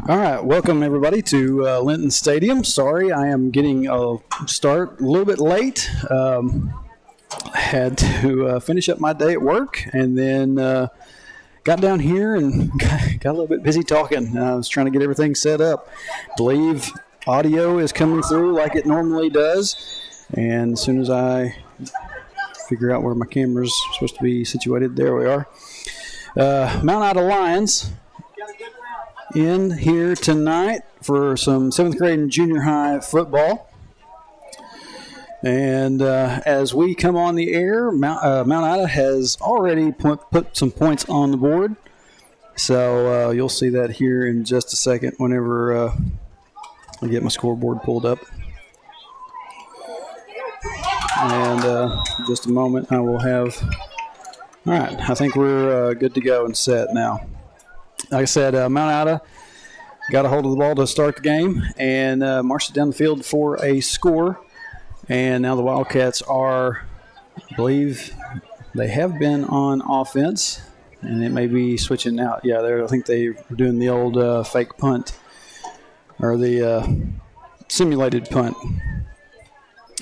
All right, welcome everybody to Linton Stadium. Sorry, I am getting a start a little bit late. Had to finish up my day at work, and then got down here and got a little bit busy talking. I was trying to get everything set up. Believe audio is coming through like it normally does, and as soon as I figure out where my camera's supposed to be situated, there we are. Mount Ida Lions in here tonight for some 7th grade and junior high football. And as we come on the air, Mount Ida has already put some points on the board. So you'll see that here in just a second whenever I get my scoreboard pulled up. And in just a moment I will have... All right, I think we're good to go and set now. Like I said, Mount Ida got a hold of the ball to start the game and marched it down the field for a score. And now the Wildcats are, I believe, they have been on offense, and it may be switching out. Yeah, I think they were doing the old fake punt or the simulated punt.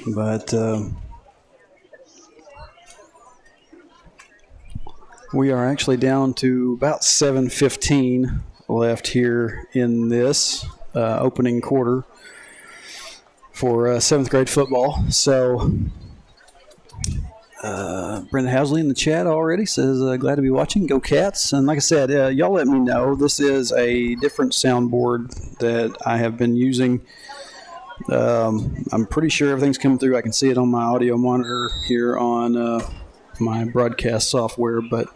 But we are actually down to about 7:15 left here in this opening quarter for 7th grade football. So Brenda Housley in the chat already says, glad to be watching. Go Cats. And like I said, y'all let me know. This is a different soundboard that I have been using. I'm pretty sure everything's coming through. I can see it on my audio monitor here on my broadcast software, but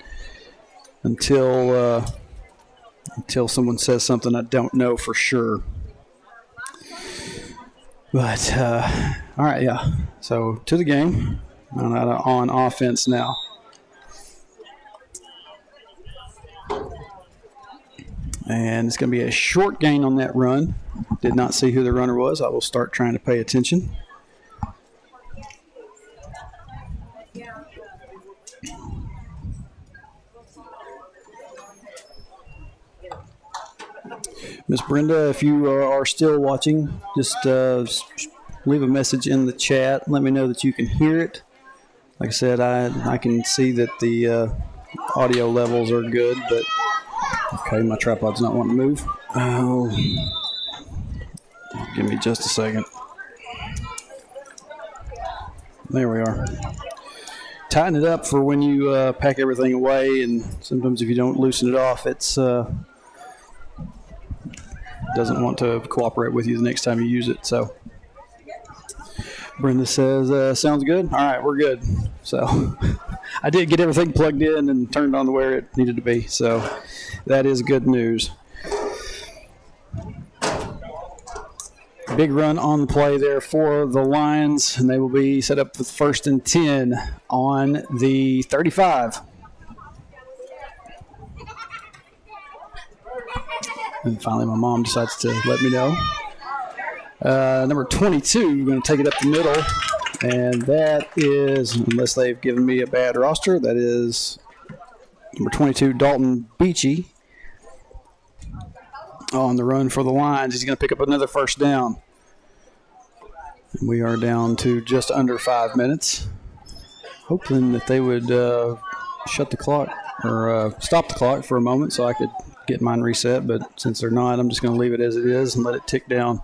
until someone says something, I don't know for sure. But all right, yeah. So to the game, on offense now. And it's going to be a short gain on that run. Did not see who the runner was. I will start trying to pay attention. Miss Brenda, if you are still watching, just leave a message in the chat. Let me know that you can hear it. Like I said, I can see that the audio levels are good, but okay, my tripod's not wanting to move. Oh, give me just a second. There we are. Tighten it up for when you pack everything away, and sometimes if you don't loosen it off, it's doesn't want to cooperate with you the next time you use it. So Brenda says, sounds good. All right, we're good. So I did get everything plugged in and turned on to where it needed to be. So that is good news. Big run on the play there for the Lions, and they will be set up with 1st and 10 on the 35. And finally, my mom decides to let me know. Number 22, we're going to take it up the middle. And that is, unless they've given me a bad roster, that is number 22, Dalton Beachy, on the run for the Lions. He's going to pick up another 1st down. And we are down to just under 5 minutes. Hoping that they would shut the clock or stop the clock for a moment so I could get mine reset, but since they're not, I'm just going to leave it as it is and let it tick down.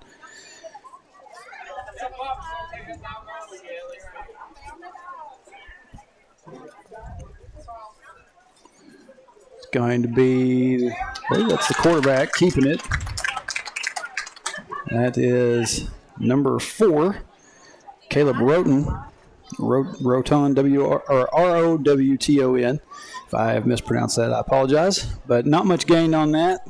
It's going to be, I believe that's the quarterback keeping it. That is number 4, Caleb Roten, Roton, R-O-W-T-O-N. If I have mispronounced that, I apologize. But not much gain on that.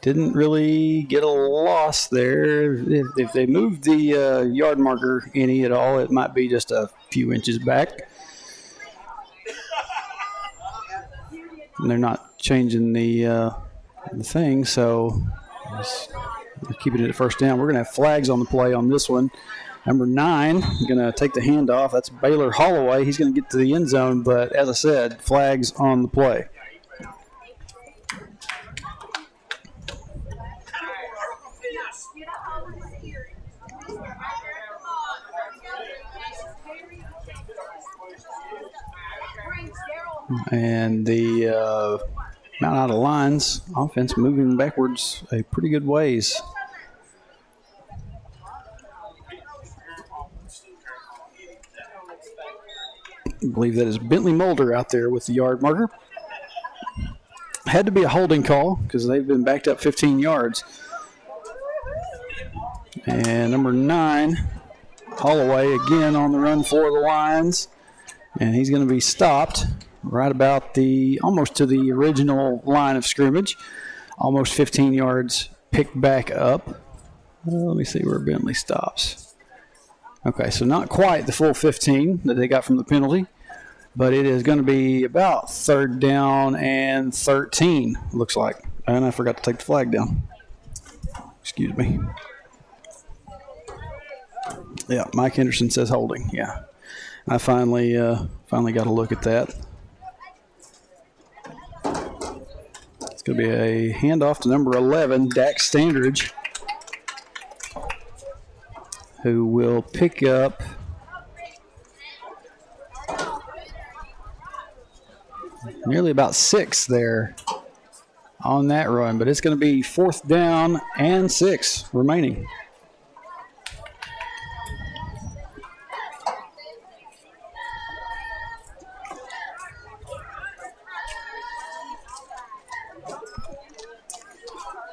Didn't really get a loss there. If they moved the yard marker any at all, it might be just a few inches back. And they're not changing the thing, so they're keeping it at 1st down. We're going to have flags on the play on this one. Number 9, going to take the handoff. That's Baylor Holloway. He's going to get to the end zone, but as I said, flags on the play. And the Mount Ida Lions offense moving backwards a pretty good ways. I believe that is Bentley Mulder out there with the yard marker. Had to be a holding call because they've been backed up 15 yards. And number 9, Holloway again on the run for the Lions. And he's going to be stopped right about almost to the original line of scrimmage. Almost 15 yards picked back up. Let me see where Bentley stops. Okay, so not quite the full 15 that they got from the penalty, but it is going to be about 3rd down and 13, looks like. And I forgot to take the flag down. Excuse me. Yeah, Mike Henderson says holding. Yeah, I finally got a look at that. It's going to be a handoff to number 11, Dak Standridge, who will pick up nearly about 6 there on that run, but it's going to be 4th down and 6 remaining.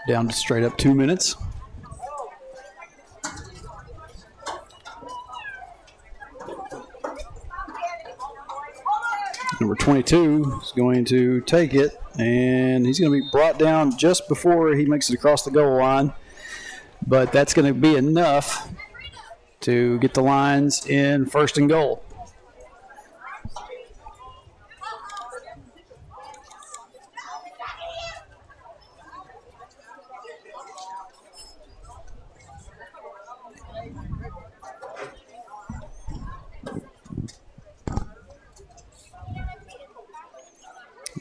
Down to straight up 2 minutes. Number 22 is going to take it, and he's going to be brought down just before he makes it across the goal line. But that's going to be enough to get the Lions in 1st and goal.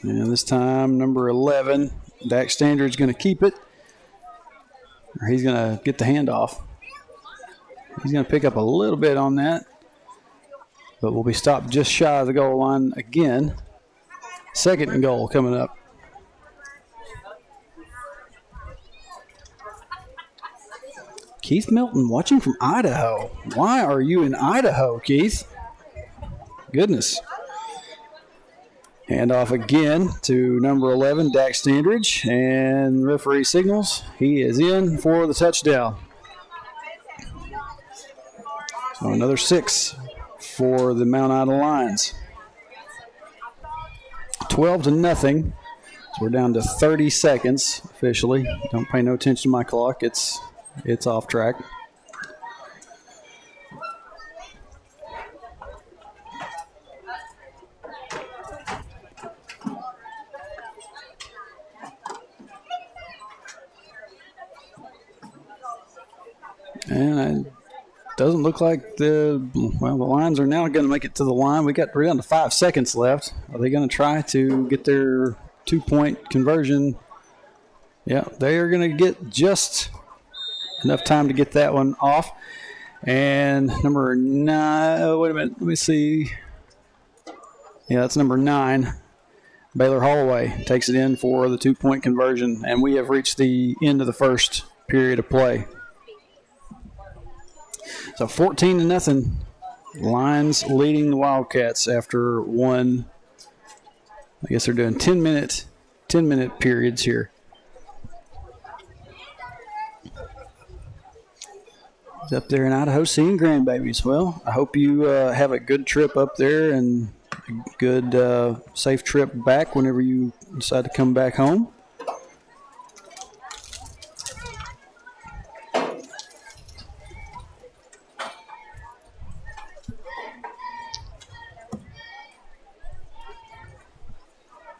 And this time, number 11, Dak Standard is going to keep it. Or he's going to get the handoff. He's going to pick up a little bit on that. But we'll be stopped just shy of the goal line again. 2nd and goal coming up. Keith Milton watching from Idaho. Why are you in Idaho, Keith? Goodness. Handoff again to number 11, Dak Standridge, and referee signals he is in for the touchdown. So another 6 for the Mount Ida Lions. 12-0. So we're down to 30 seconds officially. Don't pay no attention to my clock. It's off track. And it doesn't look like the Lions are now going to make it to the line. We're down to 5 seconds left. Are they going to try to get their 2-point conversion? Yeah, they are going to get just enough time to get that one off. And number 9, wait a minute, let me see. Yeah, that's number 9. Baylor Holloway takes it in for the 2-point conversion. And we have reached the end of the first period of play. So 14-0. Lions leading the Wildcats after one. I guess they're doing 10-minute periods here. He's up there in Idaho seeing grandbabies. Well, I hope you have a good trip up there and a good, safe trip back whenever you decide to come back home.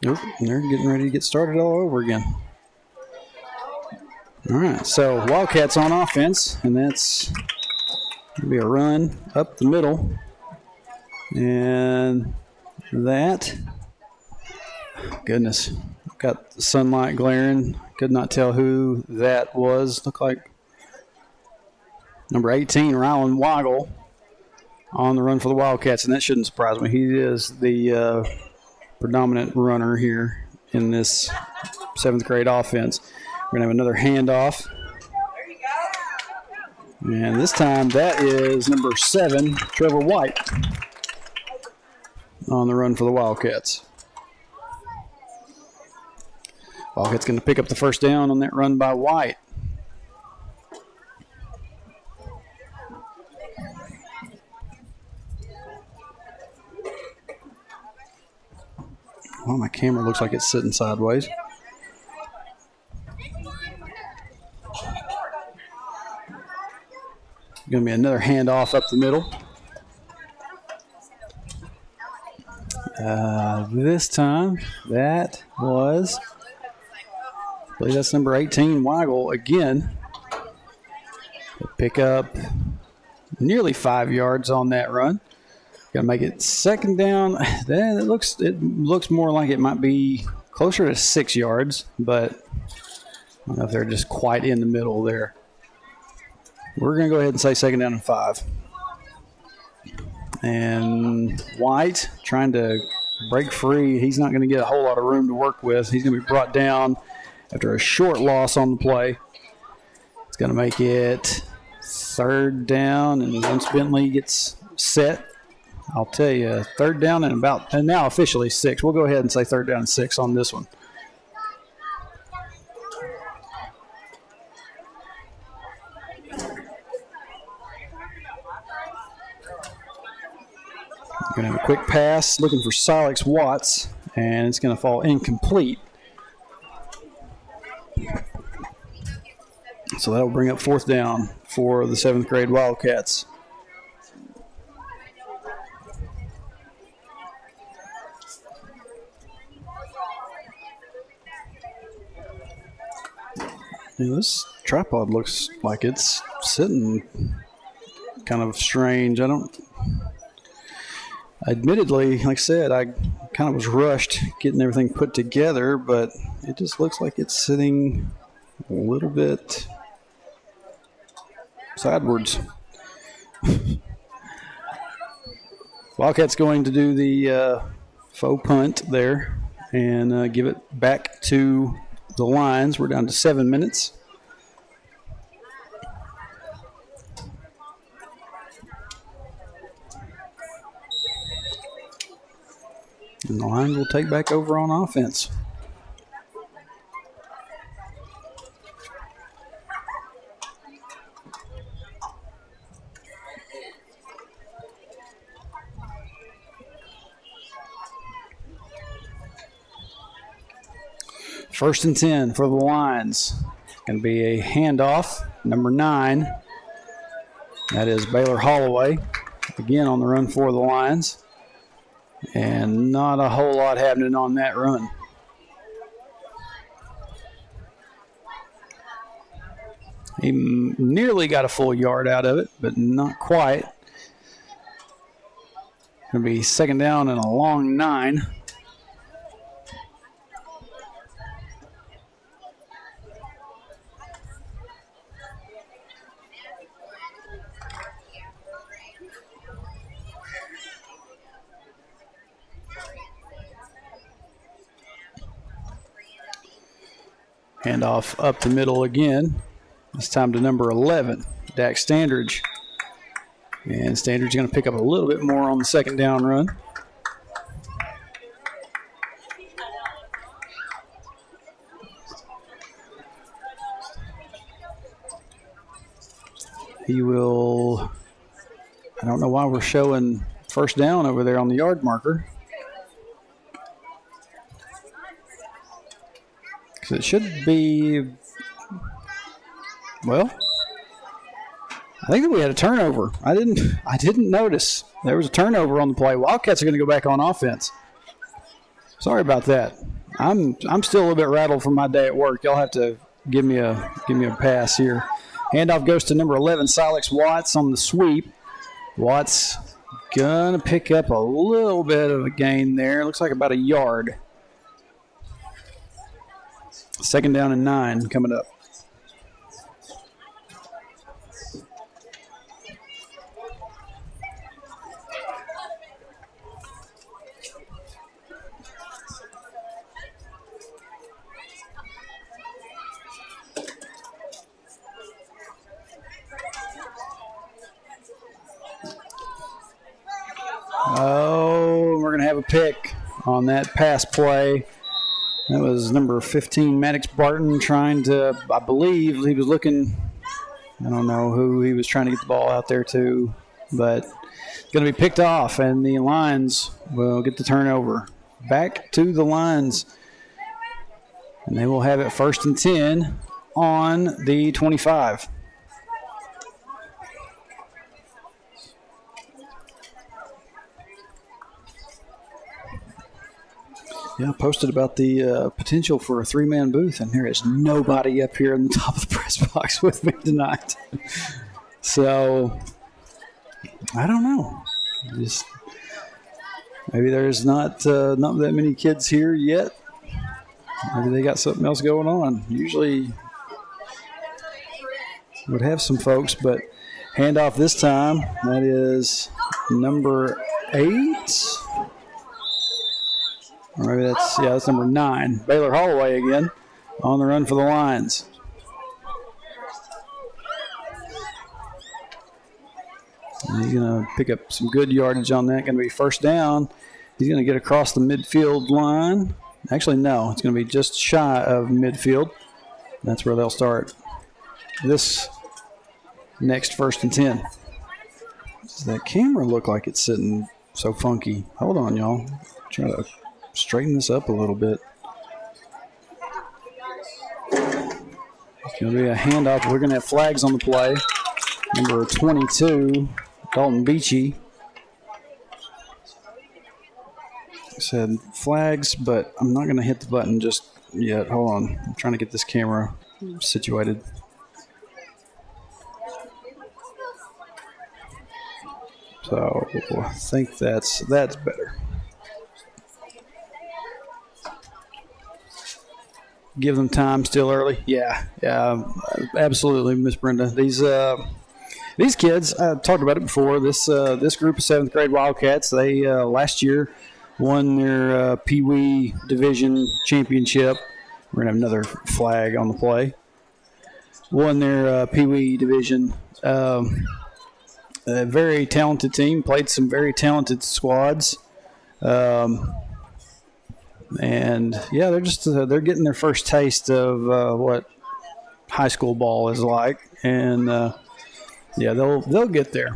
Nope, they're getting ready to get started all over again. All right, so Wildcats on offense, and that's going to be a run up the middle. And that, goodness, got the sunlight glaring. Could not tell who that was. Looked like Number 18, Rylan Weigel, on the run for the Wildcats, and that shouldn't surprise me. He is the predominant runner here in this 7th grade offense. We're going to have another handoff. And this time that is number 7, Trevor White, on the run for the Wildcats. Wildcats going to pick up the first down on that run by White. Well, my camera looks like it's sitting sideways. Going to be another handoff up the middle. This time, that was, I believe that's number 18, Weigel again. Pick up nearly 5 yards on that run. Got to make it second down. Then it looks more like it might be closer to 6 yards, but I don't know if they're just quite in the middle there. We're going to go ahead and say second down and 5. And White trying to break free. He's not going to get a whole lot of room to work with. He's going to be brought down after a short loss on the play. It's going to make it third down, and once Bentley gets set, I'll tell you, third down and now officially 6. We'll go ahead and say third down and 6 on this one. Going to have a quick pass looking for Silex Watts, and it's going to fall incomplete. So that'll bring up fourth down for the 7th grade Wildcats. Yeah, this tripod looks like it's sitting kind of strange. Admittedly, like I said, I kind of was rushed getting everything put together, but it just looks like it's sitting a little bit sidewards. Wildcats going to do the faux punt there and give it back to the Lions. We're down to 7 minutes. And the Lions will take back over on offense. First and 10 for the Lions. Going to be a handoff. Number 9. That is Baylor Holloway. Again on the run for the Lions. And not a whole lot happening on that run. He nearly got a full yard out of it, but not quite. Going to be second down and a long 9. Handoff up the middle again. This time to number 11, Dak Standridge. And Standridge going to pick up a little bit more on the second down run. He will, I don't know why we're showing first down over there on the yard marker. Because it should be, well, I think that we had a turnover. I didn't notice. There was a turnover on the play. Wildcats are going to go back on offense. Sorry about that. I'm still a little bit rattled from my day at work. Y'all have to give me a pass here. Handoff goes to number 11, Silex Watts on the sweep. Watts gonna pick up a little bit of a gain there. Looks like about a yard. Second down and 9 coming up. have a pick on that pass play. That was number 15, Maddox Barton, trying to, I believe he was looking, I don't know who he was trying to get the ball out there to, but it's going to be picked off, and the Lions will get the turnover. Back to the Lions, and they will have it 1st and 10 on the 25. Yeah, I posted about the potential for a 3-man booth, and there is nobody up here in the top of the press box with me tonight. So, I don't know. Just maybe there's not that many kids here yet. Maybe they got something else going on. Usually would have some folks, but handoff this time. That is number 8. Or maybe that's number 9. Baylor Holloway again on the run for the Lions. He's going to pick up some good yardage on that. Going to be 1st down. He's going to get across the midfield line. Actually, no. It's going to be just shy of midfield. That's where they'll start this next 1st and 10. Does that camera look like it's sitting so funky? Hold on, y'all. Try to straighten this up a little bit. It's going to be a handoff. We're going to have flags on the play. Number 22, Dalton Beachy. I said flags, but I'm not going to hit the button just yet. Hold on. I'm trying to get this camera situated. So I think that's better. Give them time, still early. Yeah, absolutely, Miss Brenda. These kids, I talked about it before. This group of 7th grade Wildcats, they last year won their Pee Wee Division championship. We're gonna have another flag on the play. Won their Pee Wee Division. A very talented team. Played some very talented squads. And yeah, they're getting their first taste of what high school ball is like, and yeah, they'll get there.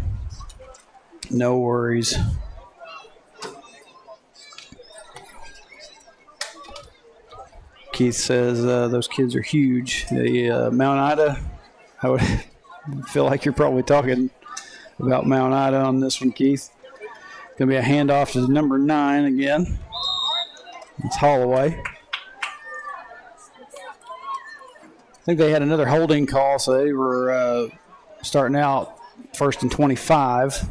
No worries. Keith says those kids are huge. The Mount Ida, I would feel like you're probably talking about Mount Ida on this one, Keith. Going to be a handoff to number 9 again. It's Holloway. I think they had another holding call, so they were starting out 1st and 25.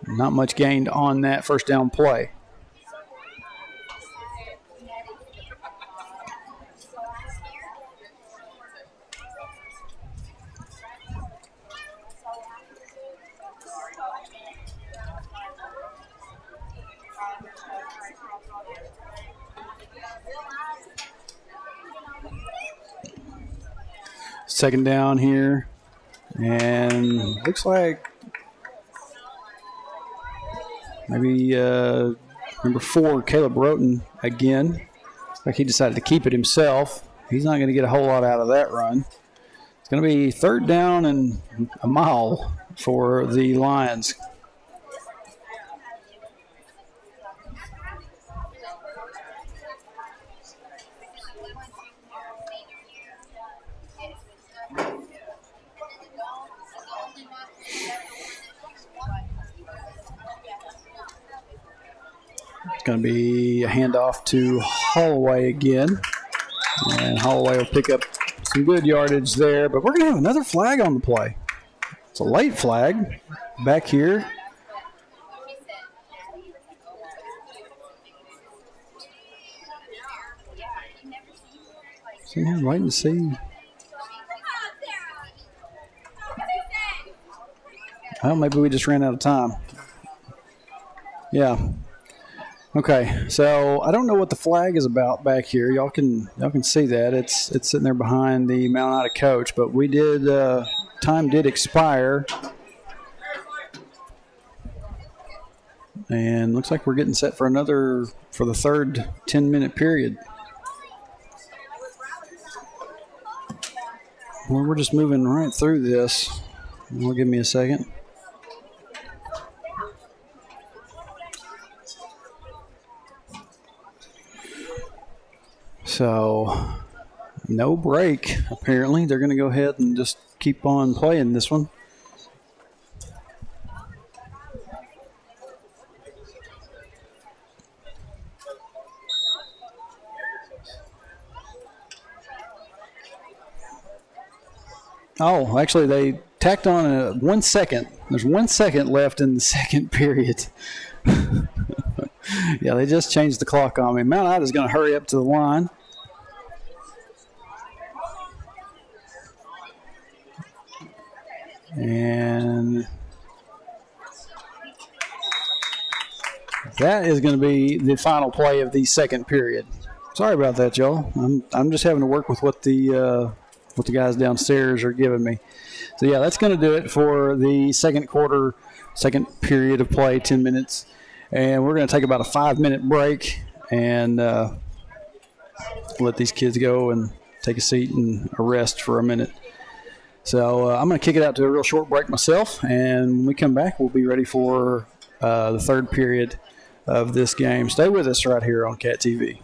Not much gained on that 1st down play. Second down here, and looks like maybe number 4, Caleb Roten again. Looks like he decided to keep it himself. He's not going to get a whole lot out of that run. It's going to be 3rd down and a mile for the Lions. Going to be a handoff to Holloway again. And Holloway will pick up some good yardage there. But we're going to have another flag on the play. It's a late flag back here. Sitting here waiting to see. Well, maybe we just ran out of time. Yeah. Okay, so I don't know what the flag is about back here. Y'all can see that it's sitting there behind the Mount Ida coach. But we did time did expire. And looks like we're getting set for the third 10-minute period. Well, we're just moving right through this. Give me a second. So, no break, apparently. They're going to go ahead and just keep on playing this one. Oh, actually, they tacked on 1 second. There's 1 second left in the second period. Yeah, they just changed the clock on me. Mount Ida is going to hurry up to the line. And that is going to be the final play of the second period. Sorry about that, y'all. I'm just having to work with what the guys downstairs are giving me. So, yeah, that's going to do it for the second quarter, second period of play, 10 minutes. And we're going to take about a 5-minute break and let these kids go and take a seat and a rest for a minute. So I'm going to kick it out to a real short break myself. And when we come back, we'll be ready for the third period of this game. Stay with us right here on Cat TV.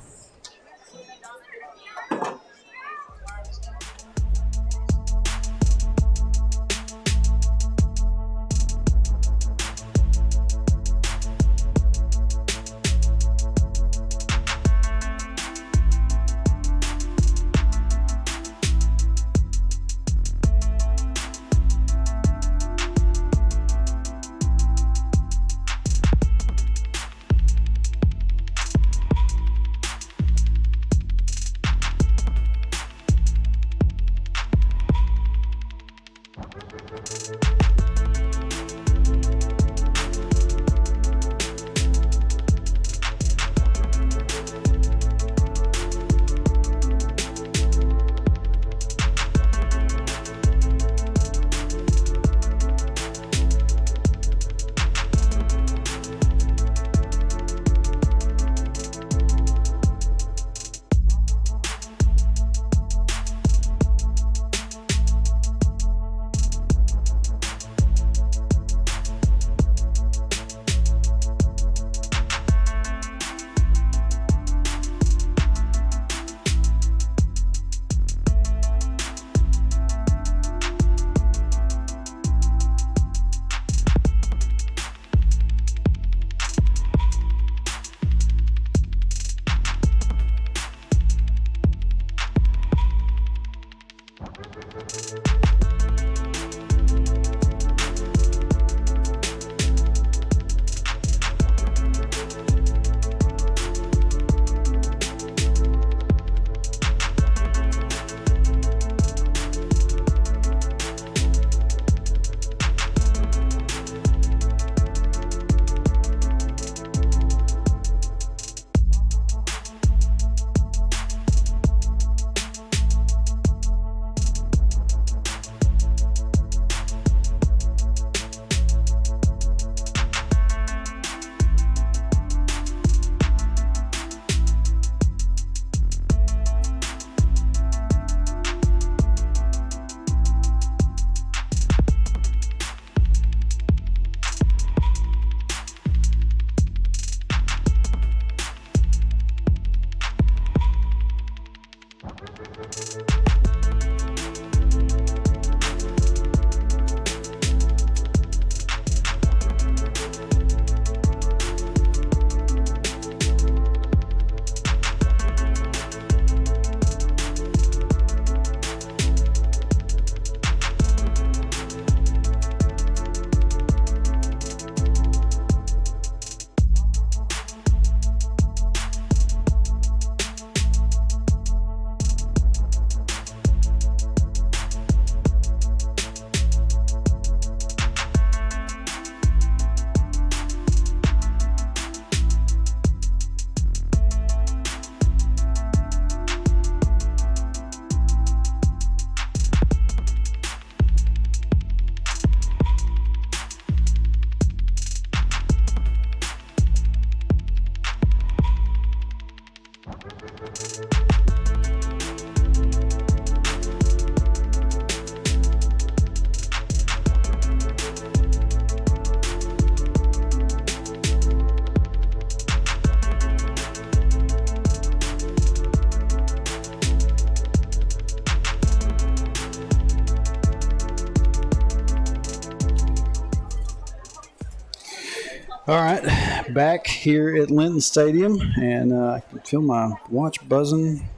All right, back here at Linton Stadium, and I can feel my watch buzzing.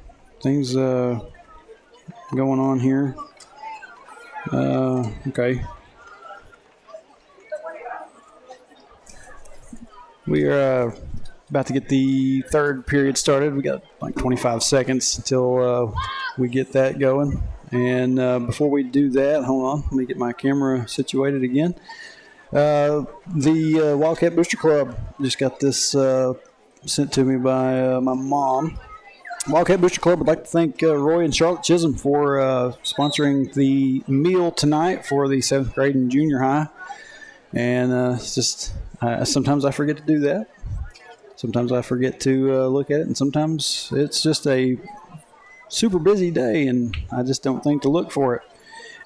Things going on here. Okay. We are about to get the third period started. We got like 25 seconds until we get that going. And before we do that, hold on, let me get my camera situated again. The Wildcat Booster Club just got this sent to me by my mom. Wildcat Booster Club would like to thank Roy and Charlotte Chisholm for sponsoring the meal tonight for the 7th grade and junior high. And it's just sometimes I forget to do that. Sometimes I forget to look at it, and sometimes it's just a super busy day, and I just don't think to look for it.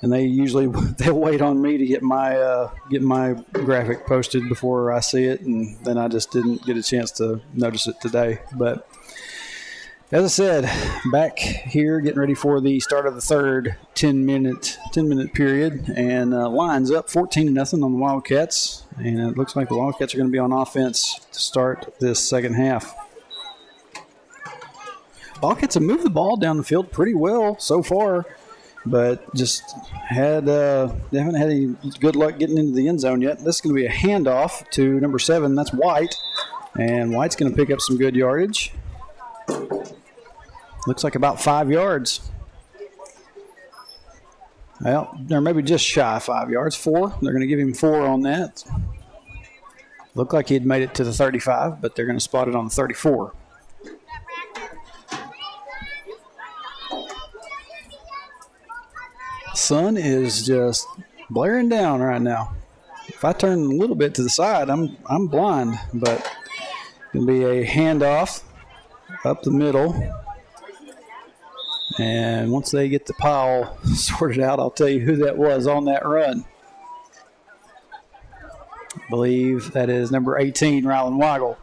And they'll wait on me to get my graphic posted before I see it, and then I just didn't get a chance to notice it today. But as I said, back here getting ready for the start of the third 10-minute period, and lines up 14-0 on the Wildcats, and it looks like the Wildcats are going to be on offense to start this second half. Wildcats have moved the ball down the field pretty well so far, but just they haven't had any good luck getting into the end zone yet. This is going to be a handoff to number 7. That's White, and White's going to pick up some good yardage. Looks like about 5 yards. Well, they're maybe just shy of 5 yards. 4. They're going to give him 4 on that. Looked like he'd made it to the 35, but they're going to spot it on the 34. Sun is just blaring down right now. If I turn a little bit to the side, I'm blind, but it's going to be a handoff up the middle. And once they get the pile sorted out, I'll tell you who that was on that run. I believe that is number 18, Rylan Weigel.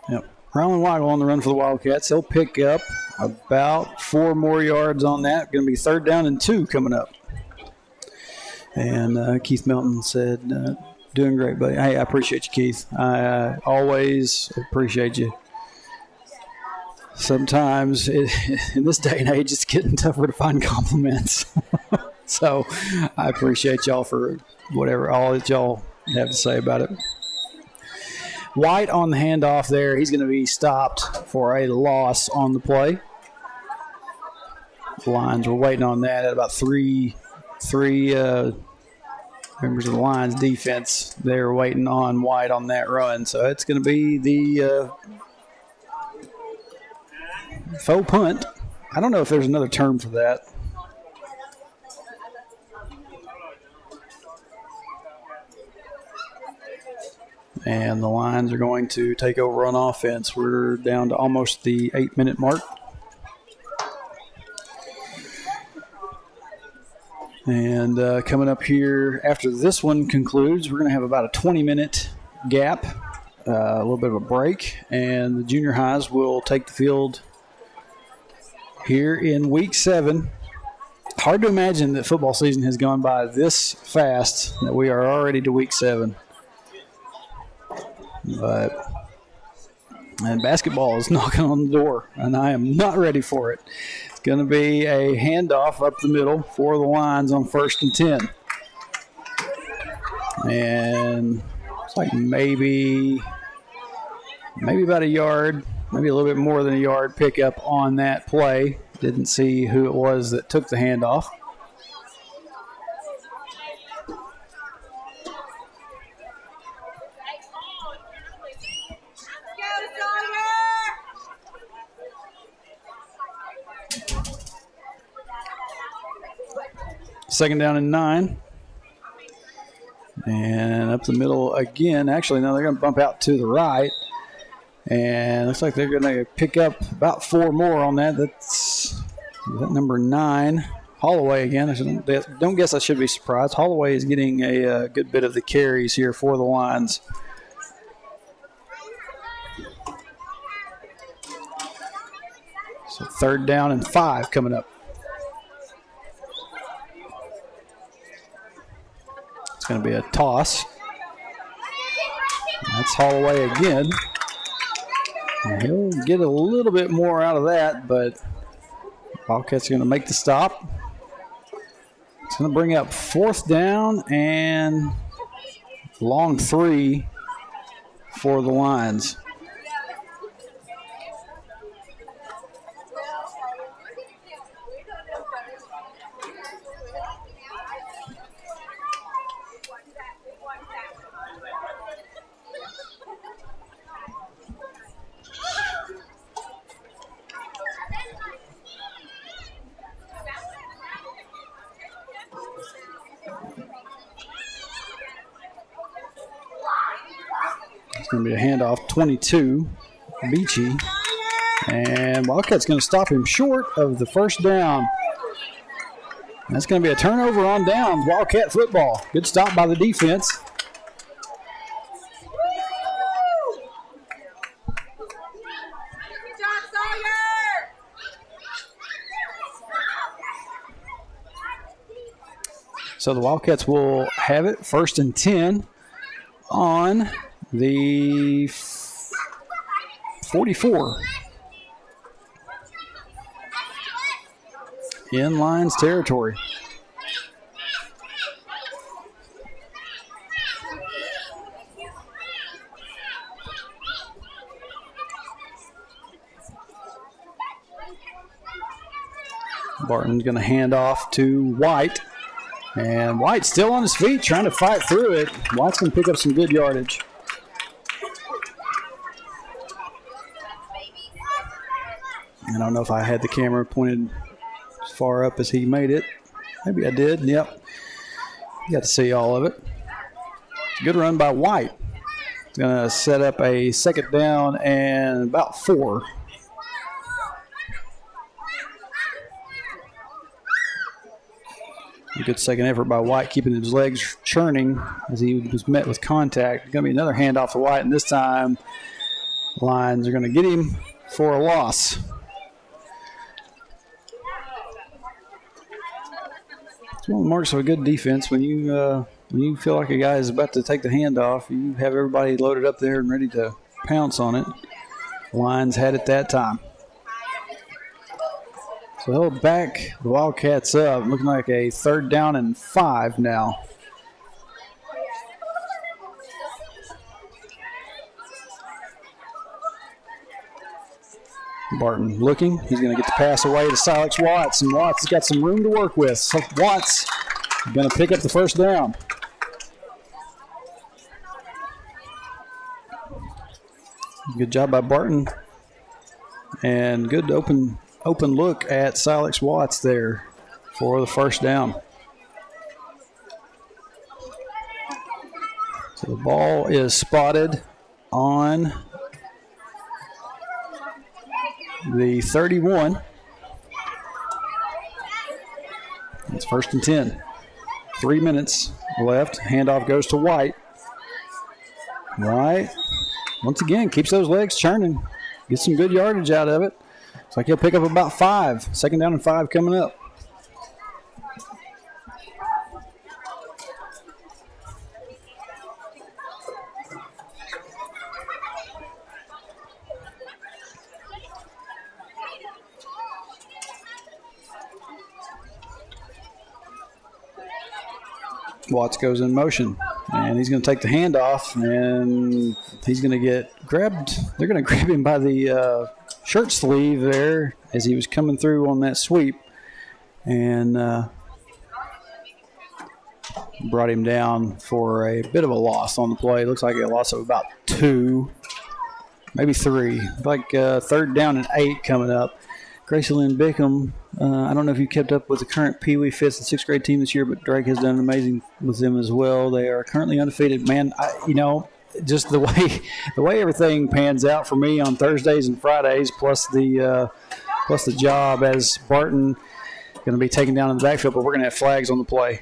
Yep. Rylan Weigel on the run for the Wildcats. He'll pick up about 4 more yards on that. Going to be 3rd down and 2 coming up. And Keith Melton said, doing great, buddy. Hey, I appreciate you, Keith. I always appreciate you. Sometimes in this day and age, it's getting tougher to find compliments. So I appreciate y'all for whatever, all that y'all have to say about it. White on the handoff there. He's going to be stopped for a loss on the play. The Lions were waiting on that at about three members of the Lions defense. They were waiting on White on that run. So it's going to be the faux punt. I don't know if there's another term for that. And the Lions are going to take over on offense. We're down to almost the 8-minute mark. And coming up here after this one concludes, we're going to have about a 20-minute gap, a little bit of a break, and the junior highs will take the field here in week 7. Hard to imagine that football season has gone by this fast, that we are already to week 7. And basketball is knocking on the door, and I am not ready for it. It's going to be a handoff up the middle for the Lions on 1st and 10. And it's like maybe about a yard, maybe a little bit more than a yard pickup on that play. Didn't see who it was that took the handoff. Second down and 9. And up the middle again. Actually, no, they're going to bump out to the right. And looks like they're going to pick up about 4 more on that. That's number 9. Holloway again. I don't guess I should be surprised. Holloway is getting a good bit of the carries here for the Lions. So 3rd down and 5 coming up. going to be a toss. That's Holloway again. And he'll get a little bit more out of that, but Wildcats going to make the stop. It's going to bring up 4th down and long 3 for the Lions. It's going to be a handoff, 22, Beachy. And Wildcat's going to stop him short of the first down. That's going to be a turnover on downs, Wildcat football. Good stop by the defense. So the Wildcats will have it 1st and 10 on the 44. In Lions territory. Barton's going to hand off to White. And White's still on his feet trying to fight through it. White's going to pick up some good yardage. I don't know if I had the camera pointed as far up as he made it. Maybe I did. Yep. You got to see all of it. Good run by White. It's going to set up a 2nd down and about 4. A good second effort by White, keeping his legs churning as he was met with contact. Going to be another handoff to White, and this time Lions are going to get him for a loss. It's one of the marks of a good defense. When you feel like a guy is about to take the handoff, you have everybody loaded up there and ready to pounce on it. Lions had it that time. So he'll back the Wildcats up, looking like a 3rd down and 5 now. Barton looking. He's going to get the pass away to Silex Watts, and Watts has got some room to work with. So Watts is going to pick up the 1st down. Good job by Barton. And good open look at Silex Watts there for the 1st down. So the ball is spotted on the 31. It's 1st and 10. 3 minutes left. Handoff goes to White. White, once again, keeps those legs churning. Gets some good yardage out of it. Looks like he'll pick up about 5. 2nd down and 5 coming up. Watts goes in motion, and he's going to take the handoff, and he's going to get grabbed. They're going to grab him by the shirt sleeve there as he was coming through on that sweep, and brought him down for a bit of a loss on the play. Looks like a loss of about 2, maybe 3. Like 3rd down and 8 coming up. Gracie Lynn Bickham, I don't know if you kept up with the current Pee Wee 5th and 6th grade team this year, but Drake has done amazing with them as well. They are currently undefeated. Man, just the way everything pans out for me on Thursdays and Fridays, plus the job as Barton going to be taken down in the backfield, but we're going to have flags on the play.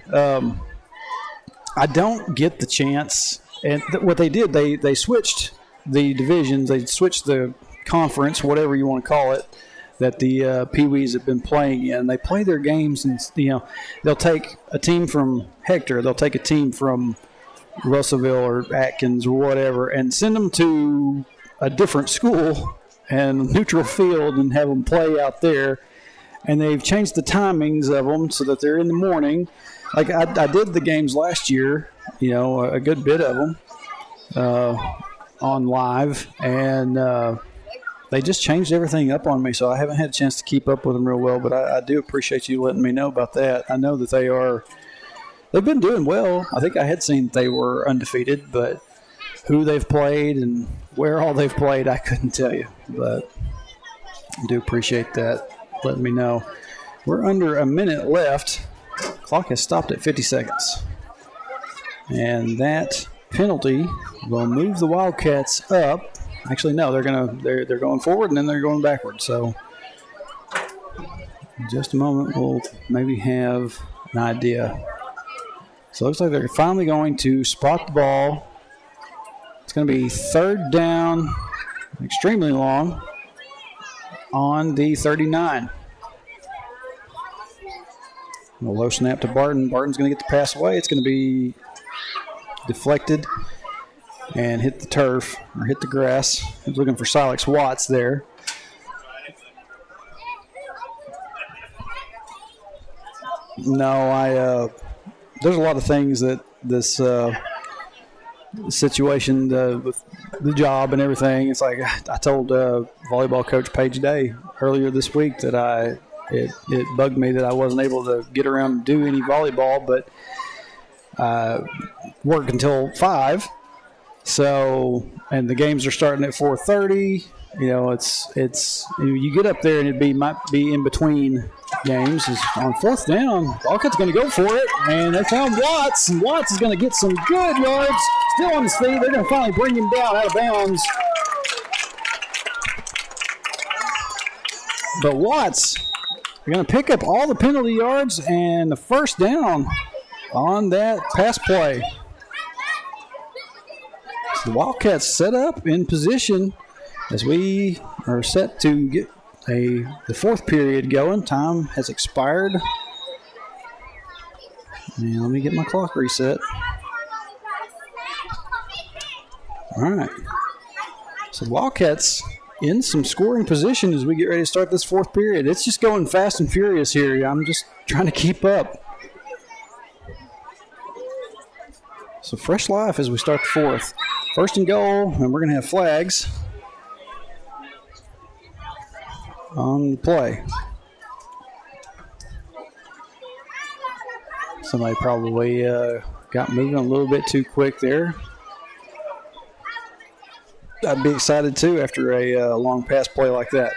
I don't get the chance, and what they did, they switched the divisions, they switched the conference, whatever you want to call it, that the Pee-wees have been playing in. They play their games, and they'll take a team from Hector, they'll take a team from Russellville or Atkins or whatever, and send them to a different school and neutral field and have them play out there. And they've changed the timings of them so that they're in the morning. Like I did the games last year, a good bit of them on live, and they just changed everything up on me, so I haven't had a chance to keep up with them real well, but I do appreciate you letting me know about that. I know that they've been doing well. I think I had seen that they were undefeated, but who they've played and where all they've played, I couldn't tell you, but I do appreciate that, letting me know. We're under a minute left. Clock has stopped at 50 seconds. And that penalty will move the Wildcats up. Actually, no, they're going forward and then they're going backward. So in just a moment, we'll maybe have an idea. So it looks like they're finally going to spot the ball. It's going to be third down, extremely long, on the 39. A low snap to Barton. Barton's going to get the pass away. It's going to be deflected and hit the turf or hit the grass. He's looking for Silex Watts there. No, there's a lot of things that this situation with the job and everything. It's like I told volleyball coach Paige Day earlier this week that it bugged me that I wasn't able to get around and do any volleyball, but work until 5. So, and the games are starting at 4:30. It's you get up there and it might be in between games. It's on fourth down, Wildcats going to go for it, and they found Watts, and Watts is going to get some good yards. Still on his feet. They're going to finally bring him down out of bounds. But Watts, they're going to pick up all the penalty yards and the first down on that pass play. So the Wildcats set up in position as we are set to get the fourth period going. Time has expired. And let me get my clock reset. All right. So the Wildcats in some scoring position as we get ready to start this fourth period. It's just going fast and furious here. I'm just trying to keep up. So fresh life as we start the fourth. First and goal, and we're going to have flags on the play. Somebody probably got moving a little bit too quick there. I'd be excited too after a long pass play like that.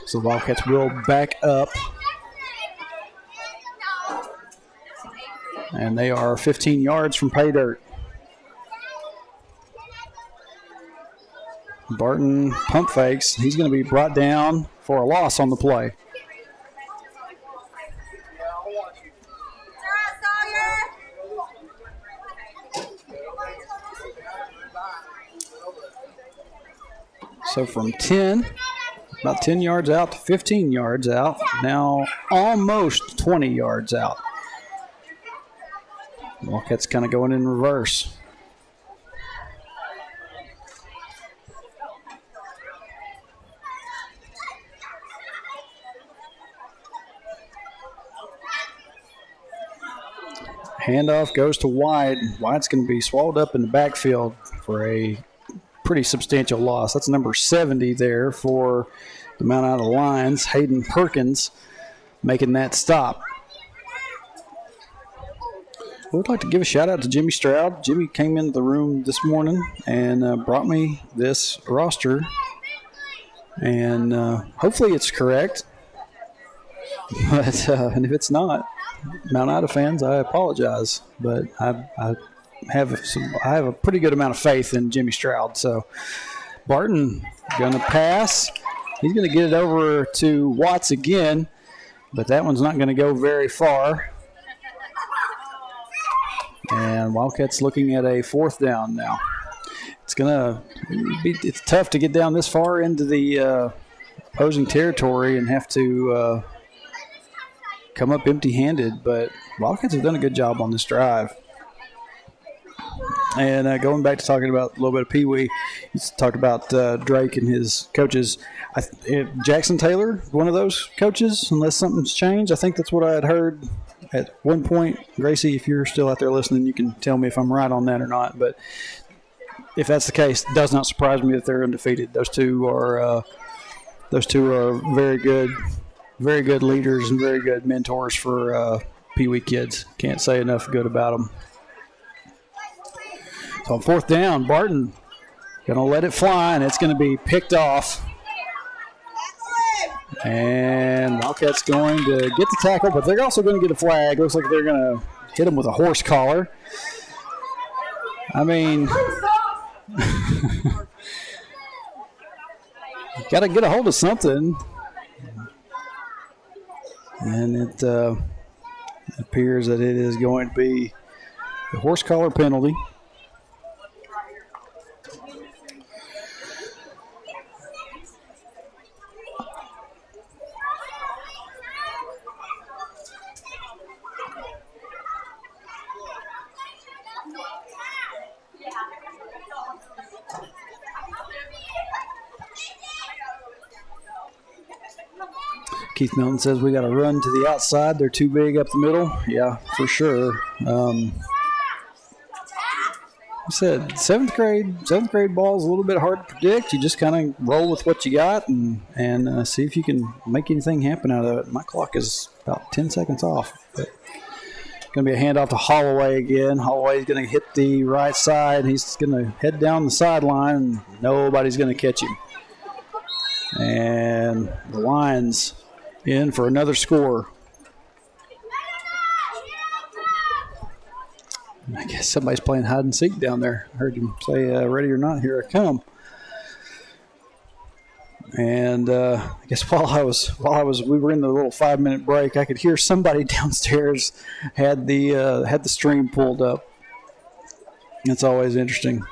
So the Wildcats will back up. And they are 15 yards from pay dirt. Barton pump fakes. He's going to be brought down for a loss on the play. So from 10, about 10 yards out to 15 yards out, now almost 20 yards out. Wildcats kind of going in reverse. Handoff goes to White. White's going to be swallowed up in the backfield for a pretty substantial loss. That's number 70 there for the Mount Ida Lions. Hayden Perkins making that stop. I would like to give a shout out to Jimmy Stroud. Jimmy came into the room this morning and brought me this roster. And hopefully it's correct. But and if it's not, Mount Ida fans, I apologize. But I have a pretty good amount of faith in Jimmy Stroud. So Barton going to pass. He's going to get it over to Watts again. but that one's not going to go very far. And Wildcats looking at a 4th down now. It's tough to get down this far into the opposing territory and have to come up empty-handed, but Wildcats have done a good job on this drive. And going back to talking about a little bit of Pee Wee, he's talked about Drake and his coaches. Jackson Taylor, one of those coaches, unless something's changed. I think that's what I had heard at one point. Gracie, if you're still out there listening, you can tell me if I'm right on that or not. But if that's the case, it does not surprise me that they're undefeated. Those two are very good leaders and very good mentors for Pee Wee kids. Can't say enough good about them. So on 4th down, Barton going to let it fly, and it's going to be picked off. And Wildcats going to get the tackle, but they're also going to get a flag. Looks like they're going to hit him with a horse collar. I mean, got to get a hold of something. And it appears that it is going to be a horse collar penalty. Keith Milton says we got to run to the outside. They're too big up the middle. Yeah, for sure. I said seventh grade ball is a little bit hard to predict. You just kind of roll with what you got and see if you can make anything happen out of it. My clock is about 10 seconds off. But going to be a handoff to Holloway again. Holloway's going to hit the right side. He's going to head down the sideline, and nobody's going to catch him. And the Lions in for another score. I guess somebody's playing hide and seek down there. I heard him say, ready or not, here I come. And I guess while we were in the little 5-minute break, I could hear somebody downstairs had the stream pulled up. It's always interesting.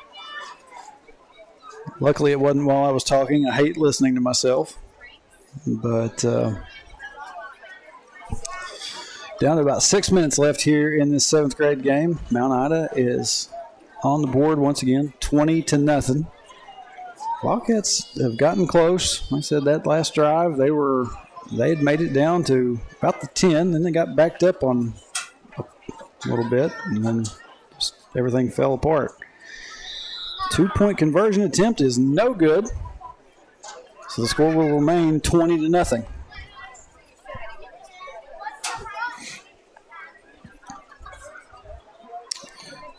Luckily, it wasn't while I was talking. I hate listening to myself. But down to about 6 minutes left here in this 7th grade game. Mount Ida is on the board once again, 20-0. Wildcats have gotten close. Like I said, that last drive, they had made it down to about the 10, then they got backed up on a little bit, and then just everything fell apart. 2-point conversion attempt is no good. So the score will remain 20-0.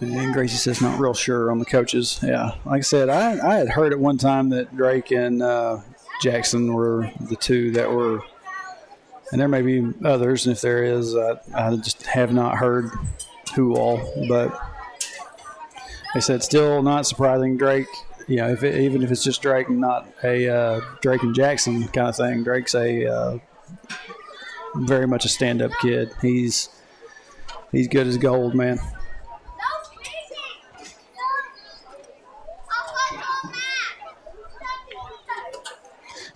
And Gracie says not real sure on the coaches. Yeah, like I said, I had heard at one time that Drake and Jackson were the two that were, and there may be others, and if there is, I just have not heard who all. But like I said, still not surprising. Drake, even if it's just Drake and not a Drake and Jackson kind of thing, Drake's a very much a stand-up kid. He's good as gold, man.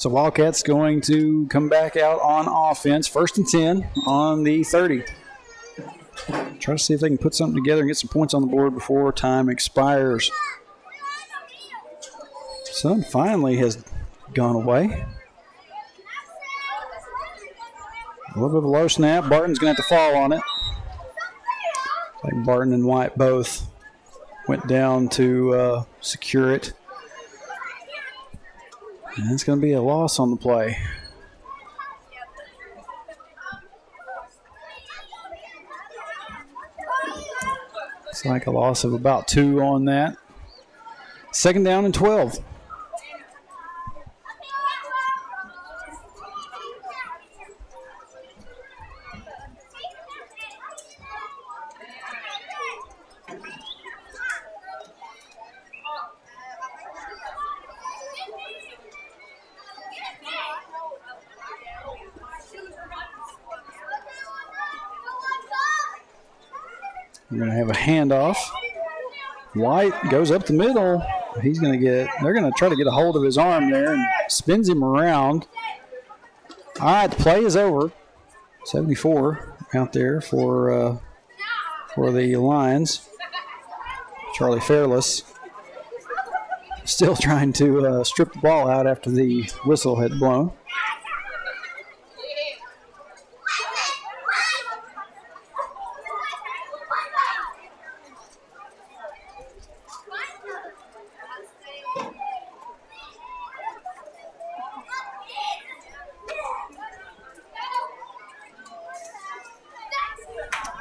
So Wildcats going to come back out on offense. 1st and 10 on the 30. Try to see if they can put something together and get some points on the board before time expires. Sun finally has gone away. A little bit of a low snap. Barton's going to have to fall on it. Like Barton and White both went down to secure it. And it's going to be a loss on the play. It's like a loss of about 2 on that. 2nd down and 12. We're going to have a handoff. White goes up the middle. He's going to they're going to try to get a hold of his arm there and spins him around. All right, the play is over. 74 out there for the Lions. Charlie Fairless still trying to strip the ball out after the whistle had blown.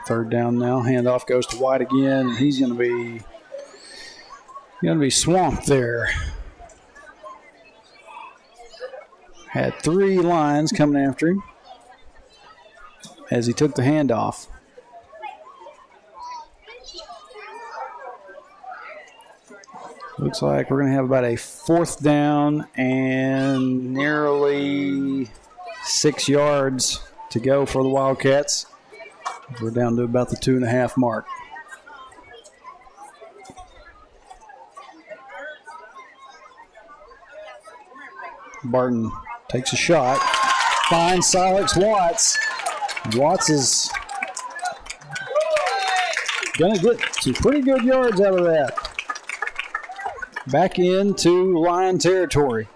Third down now. Handoff goes to White again. He's going to be swamped there. Had 3 Lions coming after him as he took the handoff. Looks like we're going to have about a 4th down and nearly 6 yards to go for the Wildcats. We're down to about the 2.5 mark. Barton takes a shot, finds Silex Watts. Watts is going to get some pretty good yards out of that. Back into Lion territory.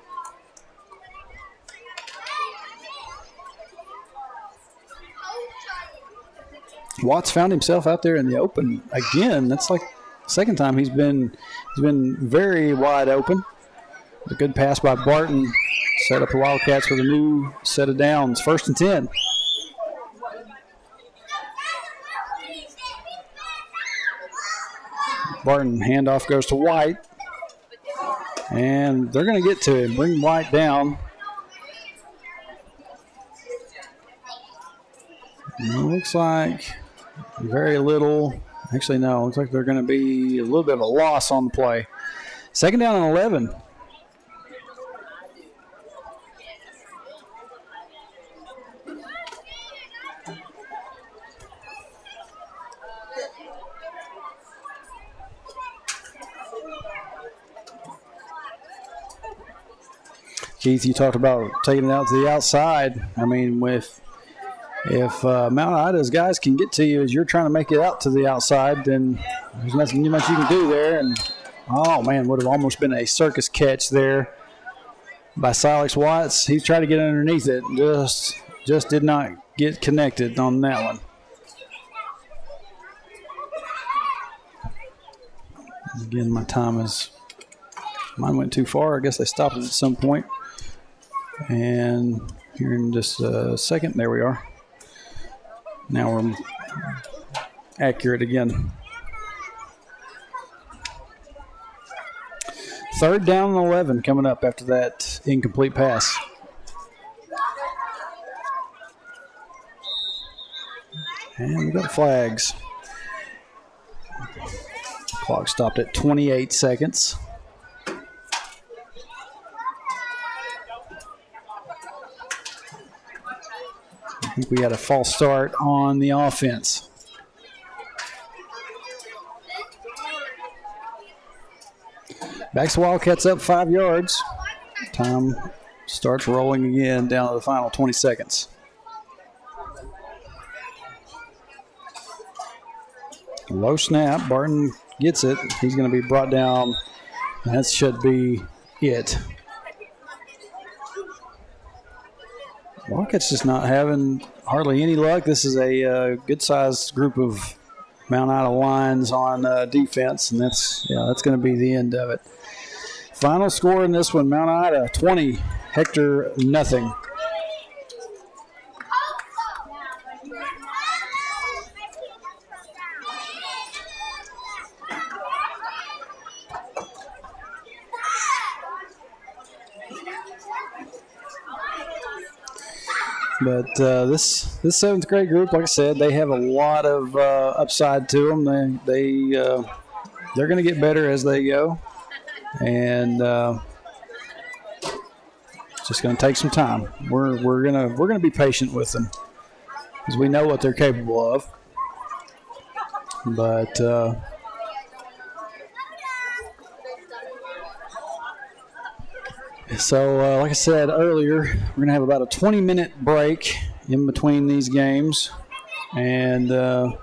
Watts found himself out there in the open again. That's like the second time he's been very wide open. A good pass by Barton. Set up the Wildcats with a new set of downs. 1st and 10. Barton, handoff goes to White. And they're going to get to him. Bring White down. And it looks like very little. Actually, no. It looks like they're going to be a little bit of a loss on the play. 2nd down and 11. Keith, you talked about taking it out to the outside. I mean, if Mount Ida's guys can get to you as you're trying to make it out to the outside, then there's nothing much you can do there. And, oh, man, would have almost been a circus catch there by Silex Watts. He tried to get underneath it. Just did not get connected on that one. Again, mine went too far. I guess they stopped it at some point. And here in just a second, there we are. Now we're accurate again. 3rd down and 11 coming up after that incomplete pass. And we got flags. Clock stopped at 28 seconds. I think we had a false start on the offense. Backs the Wildcats up 5 yards. Time starts rolling again down to the final 20 seconds. Low snap. Barton gets it. He's going to be brought down. That should be it. Wildcats just not having hardly any luck. This is a good-sized group of Mount Ida Lions on defense, and that's going to be the end of it. Final score in this one, Mount Ida 20, Hector nothing. But this 7th grade group, like I said, they have a lot of upside to them. They're going to get better as they go, and it's just going to take some time. We're gonna be patient with them because we know what they're capable of. But like I said earlier, we're going to have about a 20-minute break in between these games. And that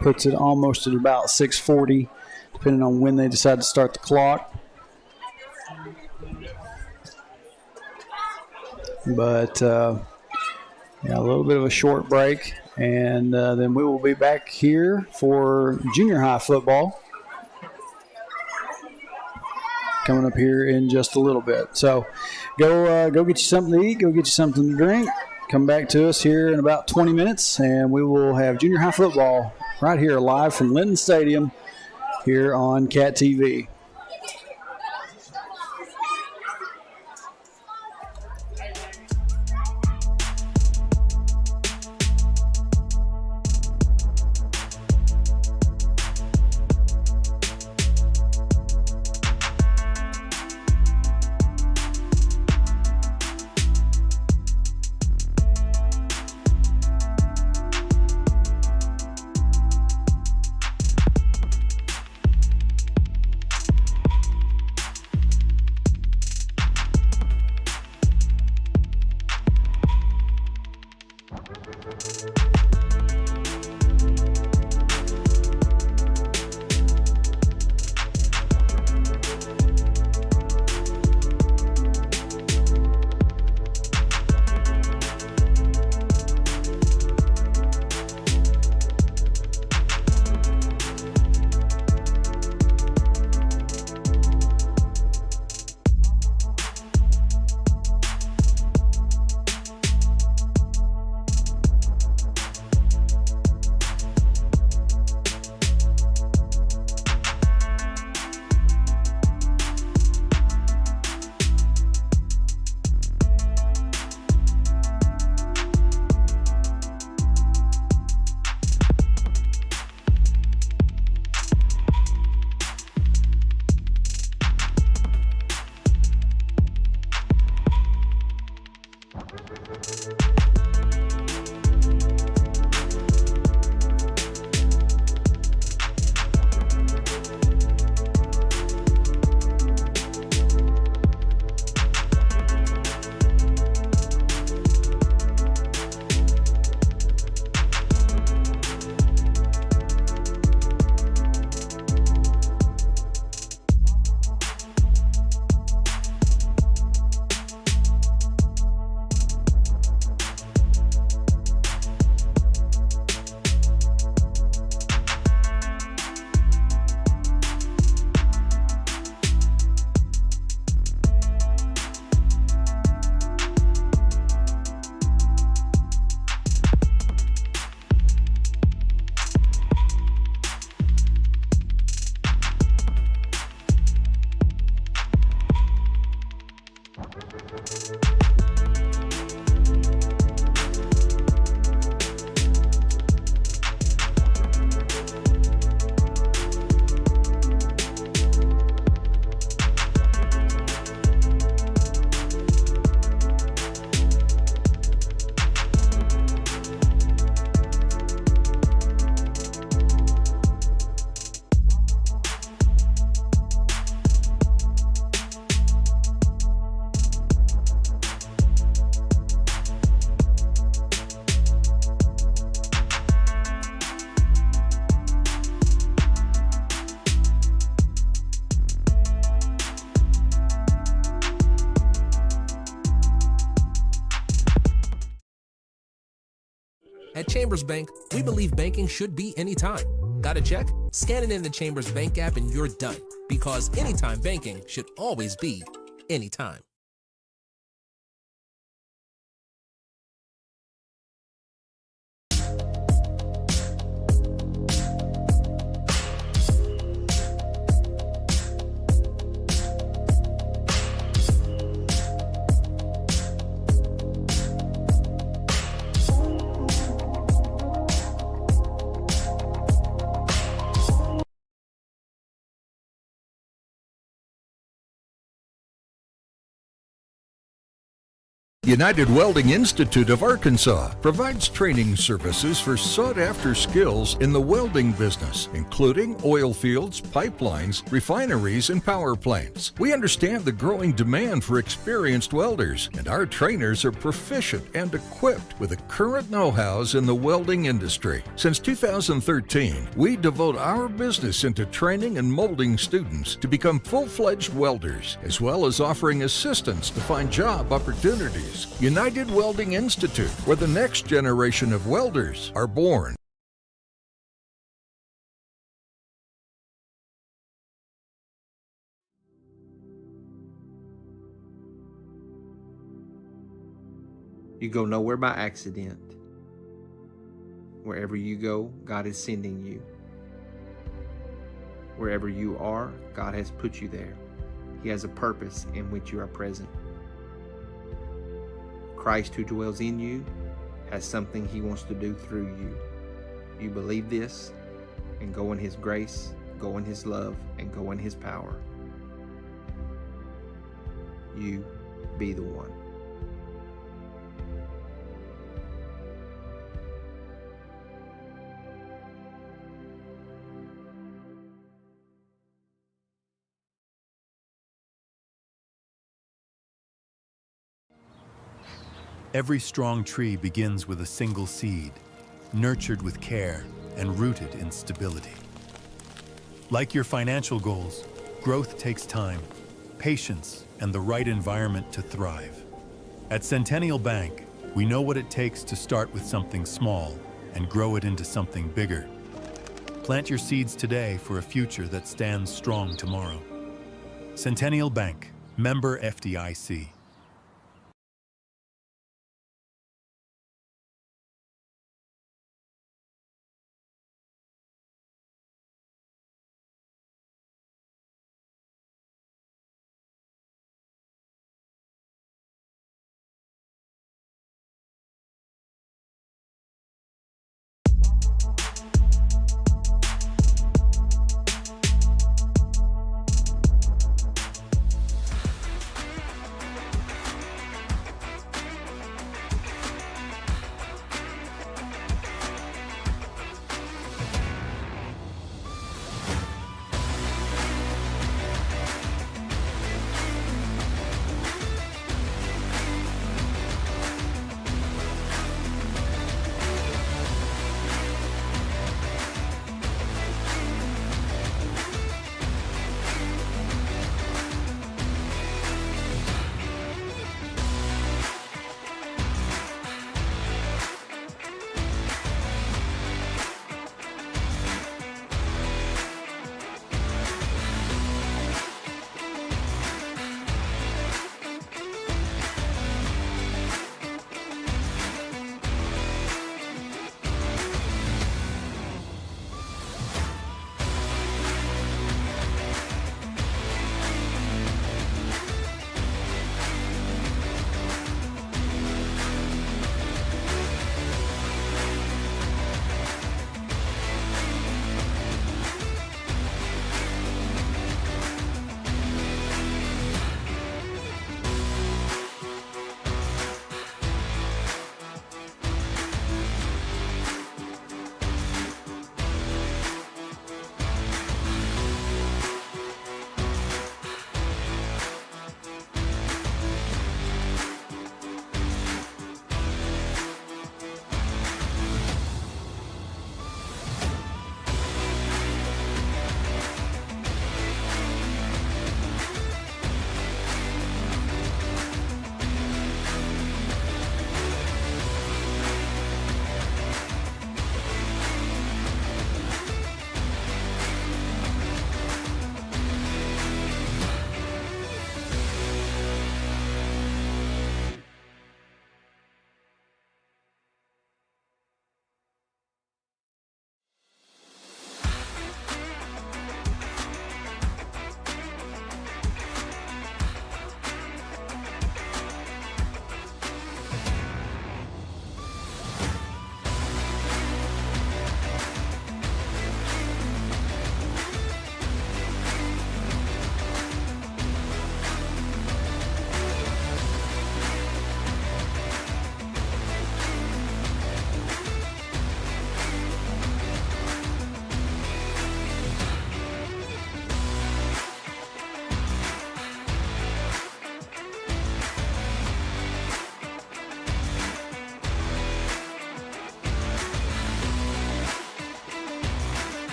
puts it almost at about 6:40, depending on when they decide to start the clock. But a little bit of a short break, and then we will be back here for junior high football coming up here in just a little bit. So go get you something to eat, go get you something to drink. Come back to us here in about 20 minutes, and we will have junior high football right here live from Linden Stadium here on Cat TV. At Chambers Bank, we believe banking should be anytime. Got a check? Scan it in the Chambers Bank app and you're done. Because anytime banking should always be anytime. United Welding Institute of Arkansas provides training services for sought-after skills in the welding business, including oil fields, pipelines, refineries, and power plants. We understand the growing demand for experienced welders, and our trainers are proficient and equipped with the current know-hows in the welding industry. Since 2013, we devote our business into training and molding students to become full-fledged welders, as well as offering assistance to find job opportunities. United Welding Institute, where the next generation of welders are born. You go nowhere by accident. Wherever you go, God is sending you. Wherever you are, God has put you there. He has a purpose in which you are present. Christ who dwells in you has something He wants to do through you. You believe this and go in His grace, go in His love, and go in His power. You be the one. Every strong tree begins with a single seed, nurtured with care and rooted in stability. Like your financial goals, growth takes time, patience, and the right environment to thrive. At Centennial Bank, we know what it takes to start with something small and grow it into something bigger. Plant your seeds today for a future that stands strong tomorrow. Centennial Bank, member FDIC.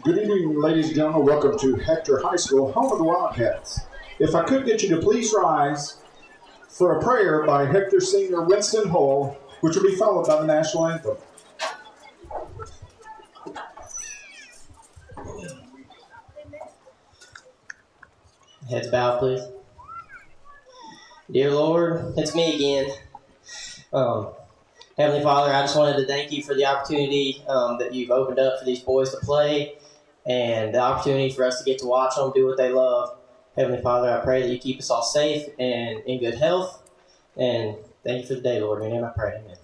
Good evening, ladies and gentlemen. Welcome to Hector High School, home of the Wildcats. If I could get you to please rise for a prayer by Hector Senior Winston Hull, which will be followed by the national anthem. Heads bowed, please. Dear Lord, it's me again. Heavenly Father, I just wanted to thank you for the opportunity that you've opened up for these boys to play and the opportunity for us to get to watch them do what they love. Heavenly Father, I pray that you keep us all safe and in good health. And thank you for the day, Lord. In your name I pray. Amen.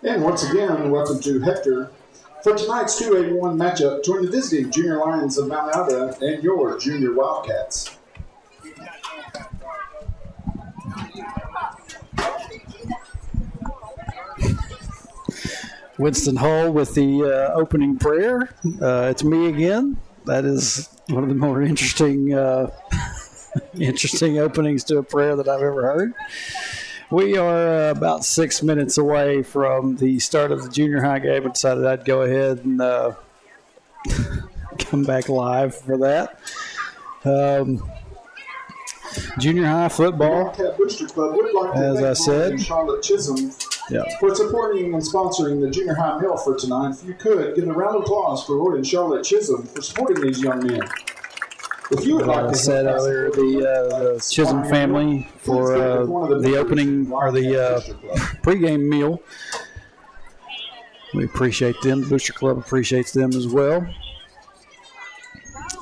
And once again, welcome to Hector for tonight's 281 matchup between the visiting Junior Lions of Mount Ida and your Junior Wildcats. Winston Hull with the opening prayer. It's me again. That is one of the more interesting openings to a prayer that I've ever heard. We are about 6 minutes away from the start of the junior high game. I decided I'd go ahead and come back live for that. Junior high football, Wildcat Booster Club would like to as I thank said. Charlotte Chisholm for supporting and sponsoring the junior high meal for tonight. If you could, give a round of applause for Roy and Charlotte Chisholm for supporting these young men. If you would like to said earlier, the Chisholm family for the opening or the pregame meal. We appreciate them. The Booster Club appreciates them as well.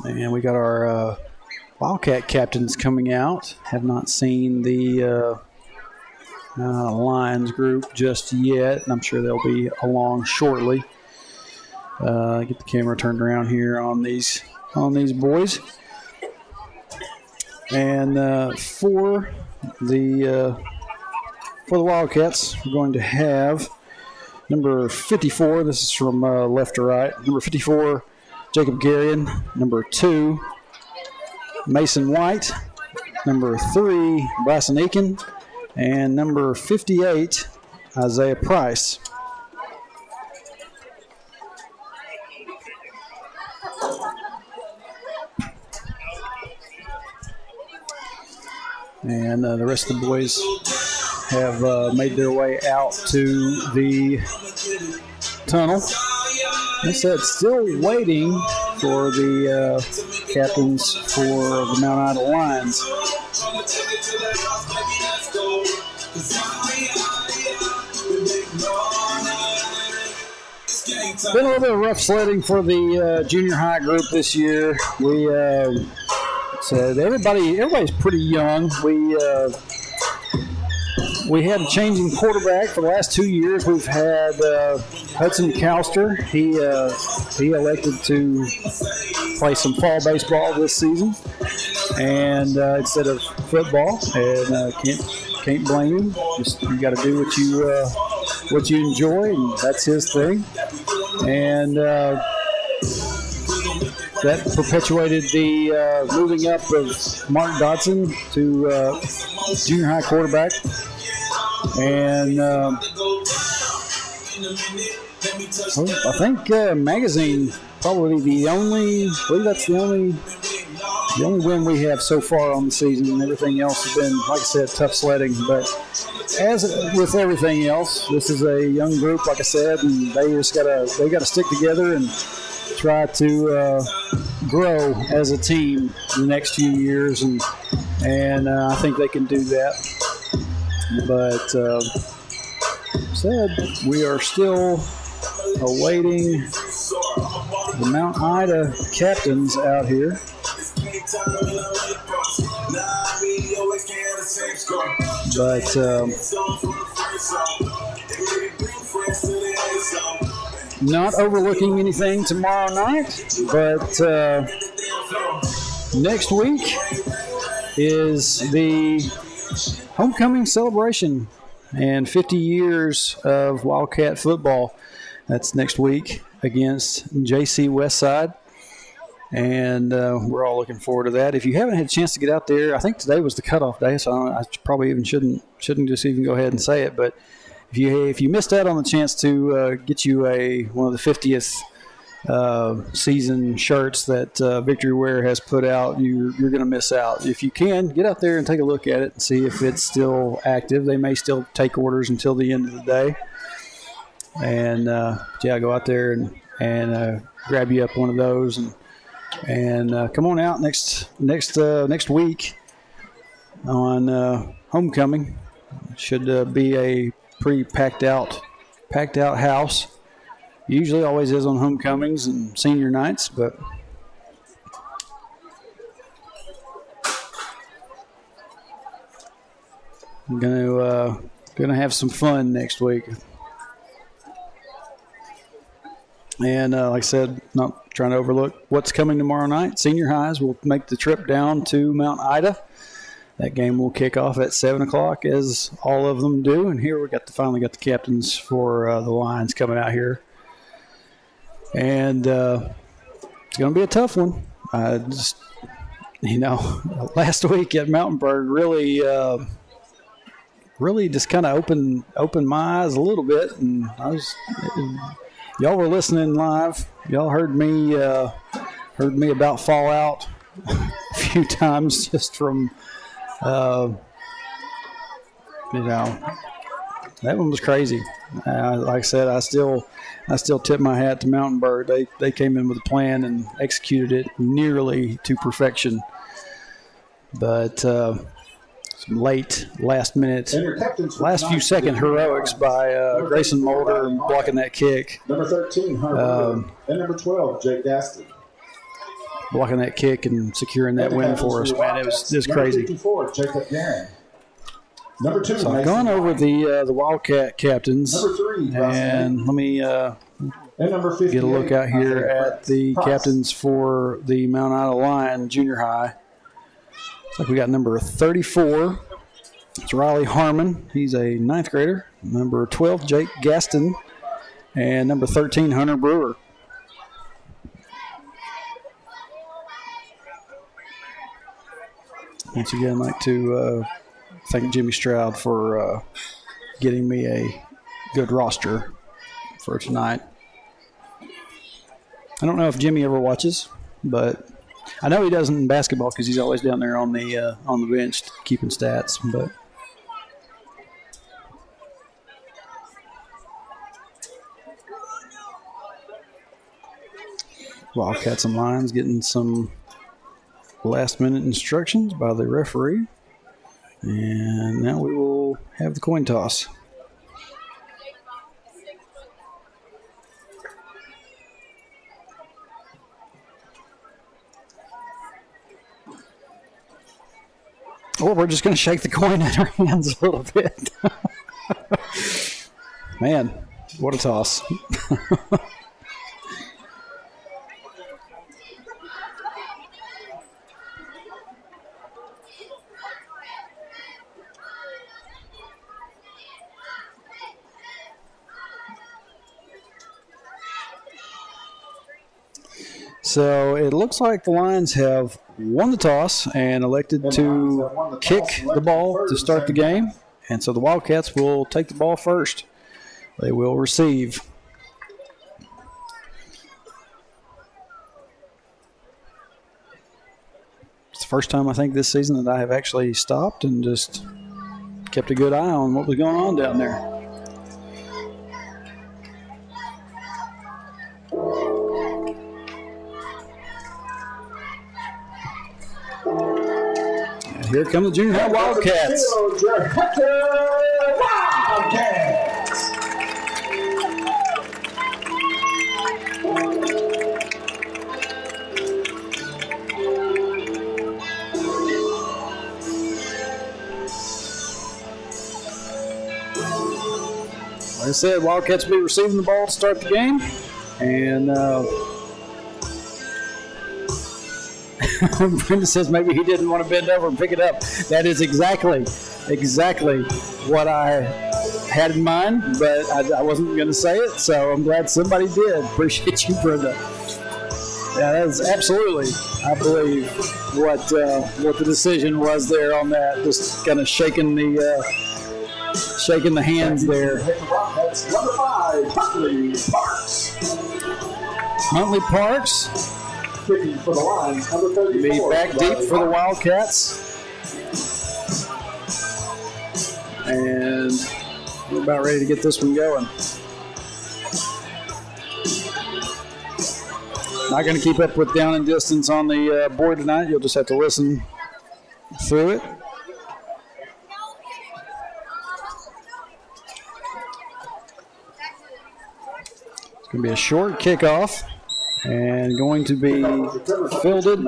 And we got our Wildcat captains coming out. Have not seen the Lions group just yet, and I'm sure they'll be along shortly. Get the camera turned around here on these boys. And for the Wildcats, we're going to have number 54. This is from left to right. Number 54, Jacob Garion. Number 2, Mason White. Number 3, Bryson Aiken. And number 58, Isaiah Price. And the rest of the boys have made their way out to the tunnel. They said still waiting for the captains for the Mount Ida Lions. Been a little bit of rough sledding for the junior high group this year. We said everybody's pretty young. We had a changing quarterback for the last 2 years. We've had Hudson Calster. He elected to play some fall baseball this season, and instead of football. And can't blame him. Just you got to do what what you enjoy, and that's his thing. And that perpetuated the moving up of Mark Dodson to junior high quarterback. And I think Magazine probably I believe that's the only win we have so far on the season, and everything else has been, like I said, tough sledding. But as with everything else, this is a young group, like I said, and they gotta stick together and try to grow as a team in the next few years, and I think they can do that. But said we are still awaiting the Mount Ida captains out here. But not overlooking anything tomorrow night, but next week is the homecoming celebration and 50 years of Wildcat football. That's next week against JC Westside. And we're all looking forward to that. If you haven't had a chance to get out there, I think today was the cutoff day, so I probably even shouldn't just even go ahead and say it. But if you missed out on the chance to get you one of the 50th season shirts that Victory Wear has put out, you're going to miss out. If you can, get out there and take a look at it and see if it's still active. They may still take orders until the end of the day. And go out there and grab you up one of those and come on out next week on homecoming. Should be a pretty packed out house. Usually always is on homecomings and senior nights, but I'm gonna have some fun next week. And like I said, not trying to overlook what's coming tomorrow night. Senior highs will make the trip down to Mount Ida. That game will kick off at 7 o'clock, as all of them do. And here we finally got the captains for the Lions coming out here. And it's going to be a tough one. Last week at Mountainburg really just kind of opened my eyes a little bit. And y'all were listening live. Y'all heard me about Fallout a few times just from, that one was crazy. Like I said, I still tip my hat to Mountainburg. They came in with a plan and executed it nearly to perfection. But some last few second heroics by Grayson Mulder blocking that kick. Number 13, Hunter and number 12, Jake Gaston. Blocking that kick and securing that win for us, man. It was crazy. Number 54, Jacob Garin. Number 2, so I've gone over the Wildcat captains. Number 3, and let me and number 58, get a look out here at the captains for the Mount Ida Lion Junior High. Looks like we got number 34. It's Riley Harmon. He's a 9th grader. Number 12, Jake Gaston. And number 13, Hunter Brewer. Once again, I'd like to thank Jimmy Stroud for getting me a good roster for tonight. I don't know if Jimmy ever watches, but I know he doesn't in basketball because he's always down there on the bench keeping stats. But Wildcats and Lions getting some last-minute instructions by the referee. And now we will have the coin toss. Or we're just going to shake the coin in our hands a little bit. Man, what a toss. So it looks like the Lions have won the toss and elected to kick the ball to start the game. And so the Wildcats will take the ball first. They will receive. It's the first time I think this season that I have actually stopped and just kept a good eye on what was going on down there. And here come the junior high Wildcats. Hector Wildcat. Like I said, Wildcats will be receiving the ball to start the game. And Brenda says maybe he didn't want to bend over and pick it up. That is exactly what I had in mind, but I wasn't going to say it, so I'm glad somebody did. Appreciate you, Brenda. Yeah, that is absolutely, I believe, what the decision was there on that. Just kind of shaking the hands there. Number 5, Huntley Parks. Huntley Parks. Kicking for the Lions, number 34. Be back deep for the Wildcats. And we're about ready to get this one going. Not going to keep up with down and distance on the board tonight. You'll just have to listen through it. It's going to be a short kickoff. And going to be fielded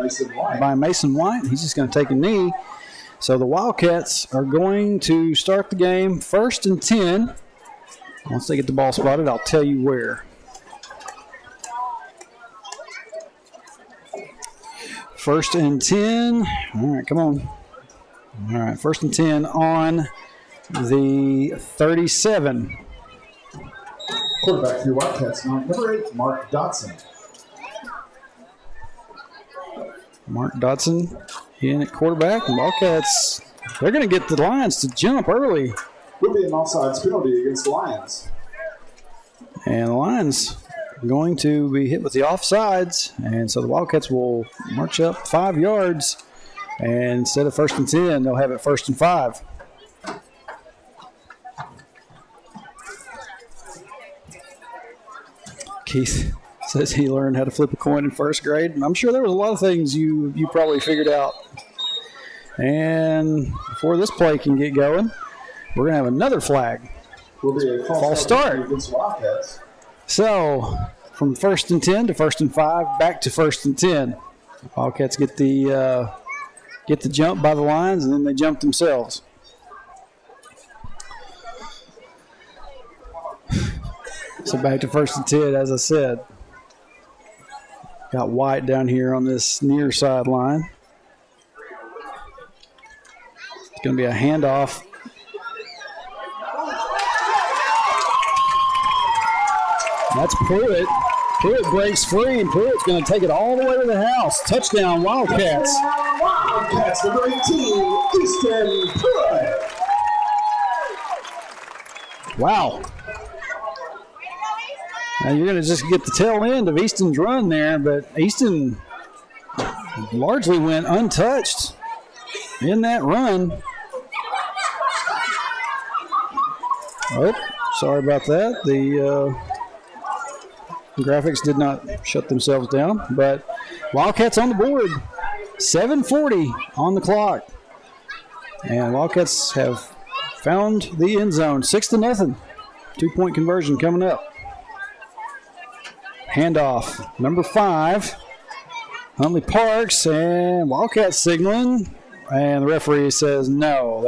by Mason White. He's just going to take a knee. So the Wildcats are going to start the game 1st and 10. Once they get the ball spotted, I'll tell you where. 1st and 10. All right, come on. All right, 1st and 10 on the 37. Quarterback for the Wildcats, number 8, Mark Dotson. Mark Dodson in at quarterback. And Wildcats, they're going to get the Lions to jump early. Will be an offsides penalty against the Lions. And the Lions are going to be hit with the offsides. And so the Wildcats will march up 5 yards. And instead of 1st and 10, they'll have it 1st and 5. Keith says he learned how to flip a coin in 1st grade. And I'm sure there was a lot of things you probably figured out. And before this play can get going, we're going to have another flag. Will be a false start. Against the Wildcats. So from 1st and 10 to 1st and 5, back to 1st and 10. Wildcats get the jump by the Lions, and then they jump themselves. So back to 1st and 10, as I said. Got White down here on this near sideline. It's going to be a handoff. That's Pruitt. Pruitt breaks free, and Pruitt's going to take it all the way to the house. Touchdown, Wildcats. Wildcats, number 18, Easton Pruitt. Wow. Now you're going to just get the tail end of Easton's run there, but Easton largely went untouched in that run. Oh, sorry about that. The graphics did not shut themselves down, but Wildcats on the board. 7:40 on the clock. And Wildcats have found the end zone. 6-0. 2-point conversion coming up. Handoff, number 5, Huntley Parks, and Wildcats signaling, and the referee says no,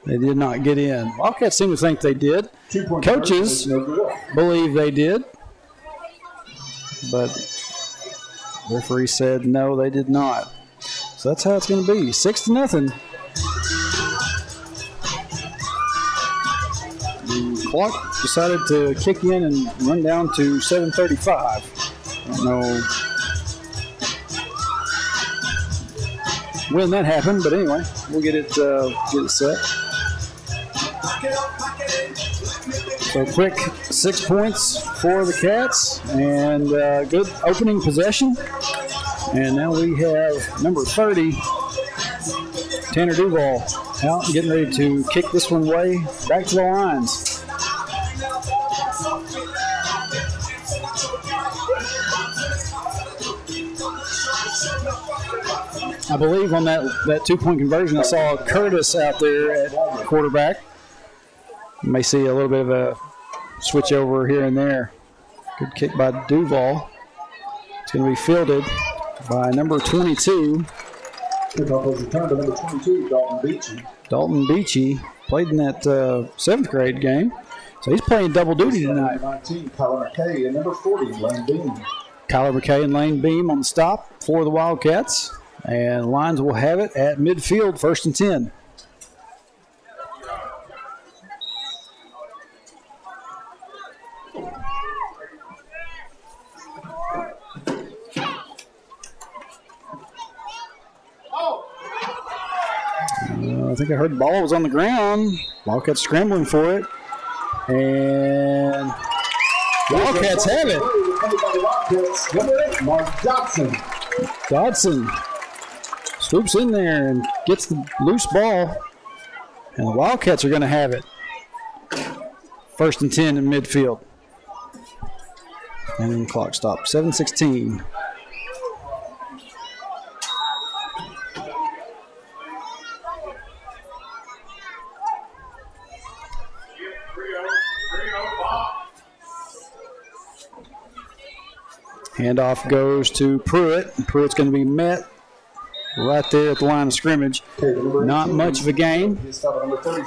they did not get in. Wildcats seem to think they did. Coaches believe they did, but the referee said no, they did not. So that's how it's going to be, 6-0. The clock decided to kick in and run down to 7:35. don't know when that happened, but anyway, we'll get it set. So quick 6 points for the Cats and good opening possession. And now we have number 30, Tanner Duval, out and getting ready to kick this one way back to the lines. I believe on that 2-point conversion, I saw Curtis out there at quarterback. You may see a little bit of a switch over here and there. Good kick by Duval. It's going to be fielded by number 22. Kickoff was returned to number 22, Dalton Beachy. Dalton Beachy played in that 7th grade game. So he's playing double duty tonight. 19, Kyler McKay, and number 40, Lane Beam. Kyler McKay and Lane Beam on the stop for the Wildcats. And Lions will have it at midfield, 1st and 10. I think I heard the ball was on the ground. Wildcats scrambling for it. And Wildcats have it. Number 8, Mark Dodson. Dodson swoops in there and gets the loose ball. And the Wildcats are going to have it. 1st and 10 in midfield. And then the clock stopped. 7:16. Handoff goes to Pruitt. Pruitt's going to be met right there at the line of scrimmage. Not much of a gain.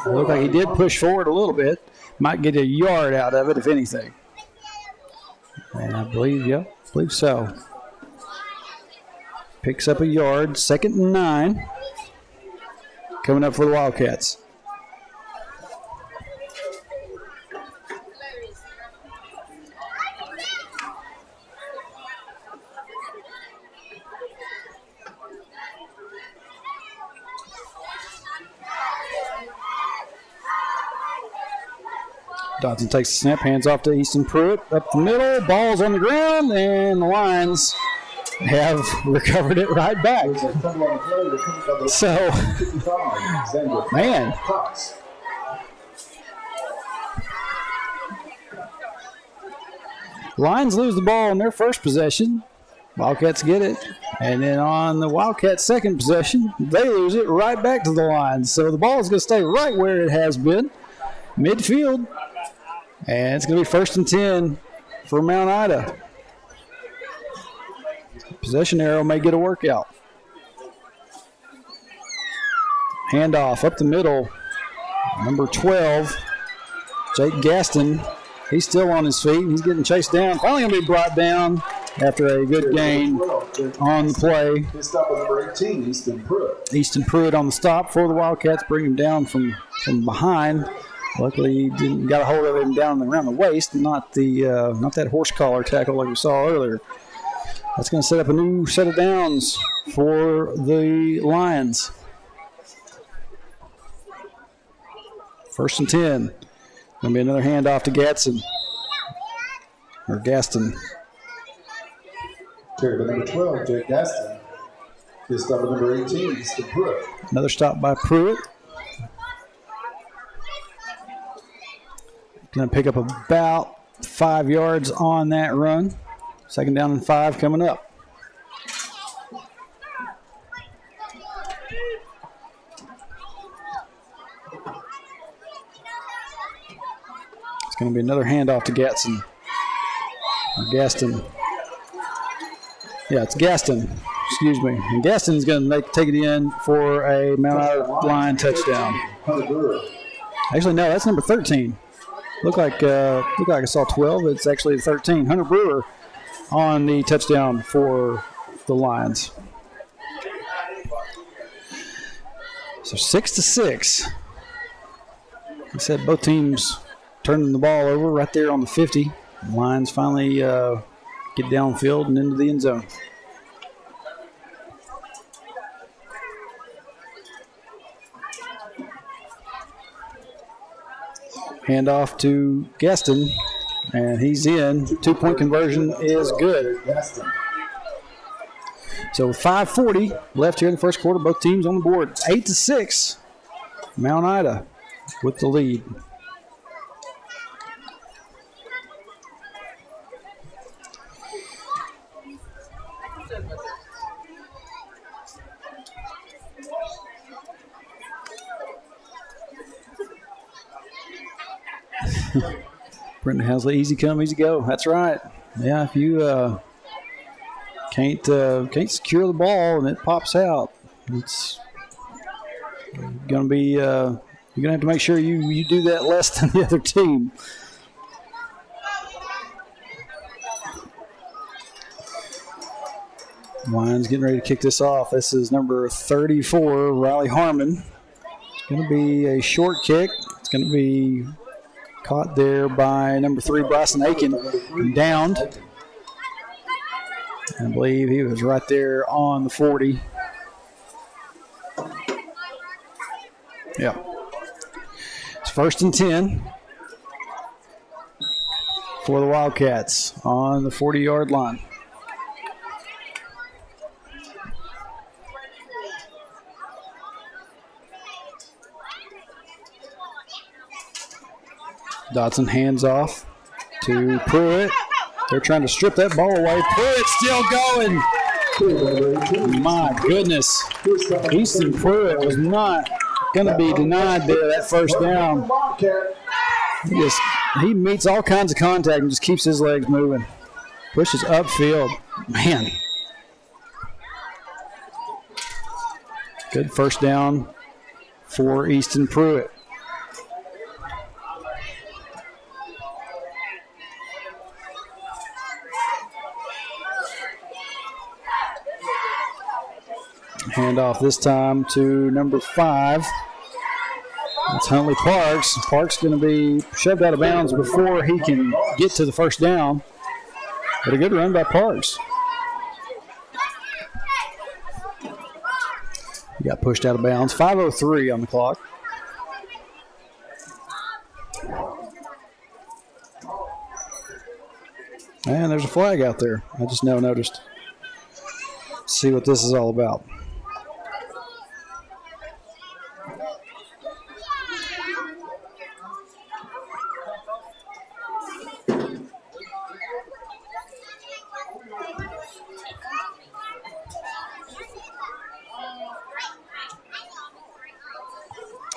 Looked like he did push forward a little bit. Might get a yard out of it, if anything. And I believe so. Picks up a yard. 2nd and 9. Coming up for the Wildcats. Dodson takes the snap, hands off to Easton Pruitt. Up the middle, ball's on the ground, and the Lions have recovered it right back. So, man. Lions lose the ball on their first possession. Wildcats get it. And then on the Wildcats' second possession, they lose it right back to the Lions. So the ball is going to stay right where it has been, midfield. And it's going to be 1st and 10 for Mount Ida. Possession arrow may get a workout. Handoff up the middle. Number 12, Jake Gaston. He's still on his feet. He's getting chased down. Finally going to be brought down after a good gain on the play. His stop with number 18, Easton Pruitt. Easton Pruitt on the stop for the Wildcats. Bring him down from behind. Luckily, he didn't got a hold of him down around the waist, not that horse collar tackle like we saw earlier. That's going to set up a new set of downs for the Lions. 1st and 10. Going to be another handoff to Gaston. Carried by number 12, Jake Gaston. His stop with number 18, Easton Pruitt. Another stop by Pruitt. Going to pick up about 5 yards on that run. 2nd down and 5 coming up. It's going to be another handoff to Gaston. Yeah, it's Gaston. Excuse me. And Gaston is going to take it in for a Mount Ida line touchdown. Actually, no, that's number 13. Looked like I saw 12. It's actually 13. Hunter Brewer on the touchdown for the Lions. So 6-6. I said both teams turning the ball over right there on the 50. The Lions finally get downfield and into the end zone. Handoff to Gaston, and he's in. 2-point conversion is good. So with 5:40 left here in the first quarter, both teams on the board. 8-6, Mount Ida with the lead. Brendan Hasley, easy come, easy go. That's right. Yeah, if you can't secure the ball and it pops out, it's going to be you're going to have to make sure you do that less than the other team. Lions getting ready to kick this off. This is number 34, Riley Harmon. It's going to be a short kick. It's going to be caught there by number 3, Bryson Aiken, and downed. I believe he was right there on the 40. Yeah. It's 1st and 10 for the Wildcats on the 40-yard line. Dotson hands off to Pruitt. They're trying to strip that ball away. Pruitt's still going. My goodness. Easton Pruitt was not going to be denied there, that first down. He meets all kinds of contact and just keeps his legs moving. Pushes upfield. Man. Good first down for Easton Pruitt. Handoff this time to number 5. That's Huntley Parks. Parks going to be shoved out of bounds before he can get to the first down. But a good run by Parks. He got pushed out of bounds. 5:03 on the clock. And there's a flag out there. I just now noticed. Let's see what this is all about.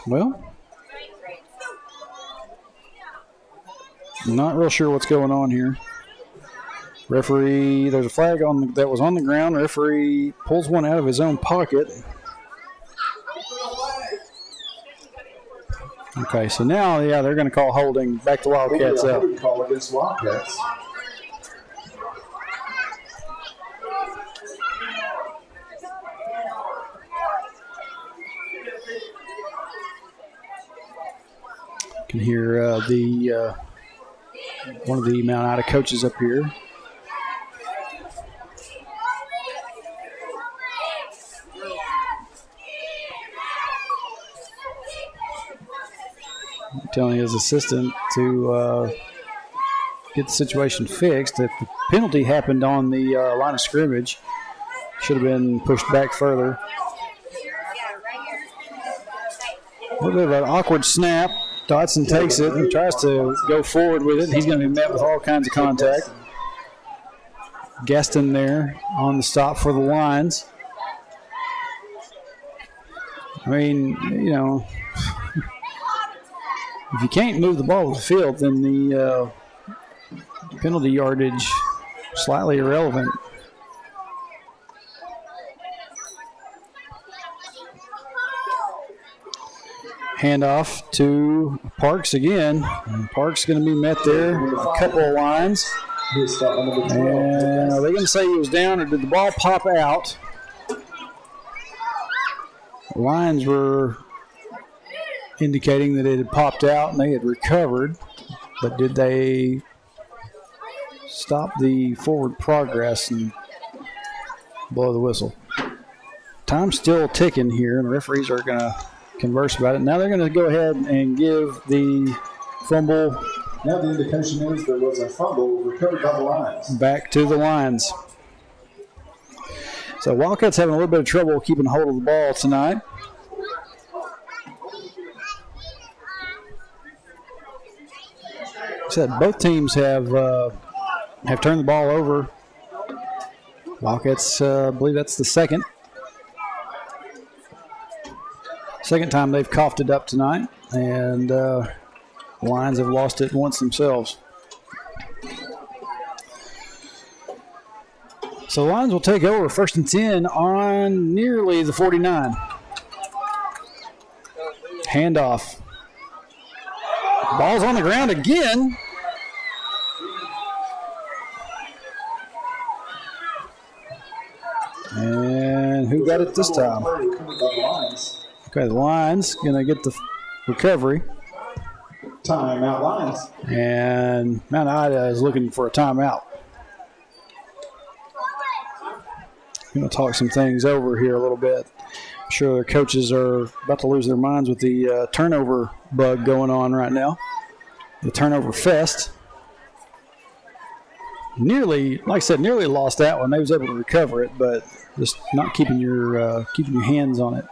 Well, I'm not real sure what's going on here. Referee, there's a flag that was on the ground. Referee pulls one out of his own pocket. Okay, so now, they're going to call holding. Back to Wildcats up. Call against Wildcats. You can hear one of the Mount Ida coaches up here. Telling his assistant to get the situation fixed. If the penalty happened on the line of scrimmage, should have been pushed back further. A little bit of an awkward snap. Dotson takes it and tries to go forward with it. He's going to be met with all kinds of contact. Gaston there on the stop for the Lions. I mean, if you can't move the ball to the field, then the penalty yardage slightly irrelevant. Handoff to Parks again. And Parks going to be met there. A couple of lines. And are they going to say he was down, or did the ball pop out? The lines were indicating that it had popped out and they had recovered. But did they stop the forward progress and blow the whistle. Time's still ticking here, and the referees are going to converse about it. Now they're going to go ahead and give the fumble. Now the indication is there was a fumble recovered by the Lions. Back to the Lions. So Wildcats having a little bit of trouble keeping hold of the ball tonight. Said both teams have turned the ball over. Wildcats, I believe that's the second time they've coughed it up tonight, and the Lions have lost it once themselves. So the Lions will take over 1st and 10 on nearly the 49. Handoff. Ball's on the ground again. And who got it this time? Okay, the Lions going to get the recovery. Timeout, Lions. And Mount Ida is looking for a timeout. I'm going to talk some things over here a little bit. I'm sure their coaches are about to lose their minds with the turnover bug going on right now. The turnover fest. Nearly, like I said, nearly lost that one. They was able to recover it, but just not keeping your hands on it.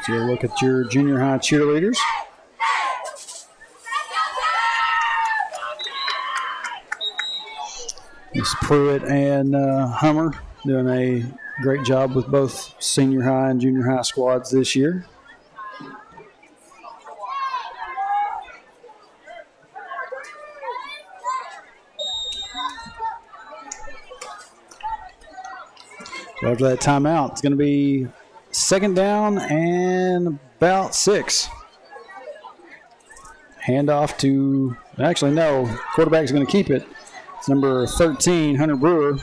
Take a look at your junior high cheerleaders. Miss Pruitt and Hummer doing a great job with both senior high and junior high squads this year. So after that timeout, it's going to be 2nd down and about 6. Handoff to, actually no, quarterback's going to keep it. It's number 13, Hunter Brewer.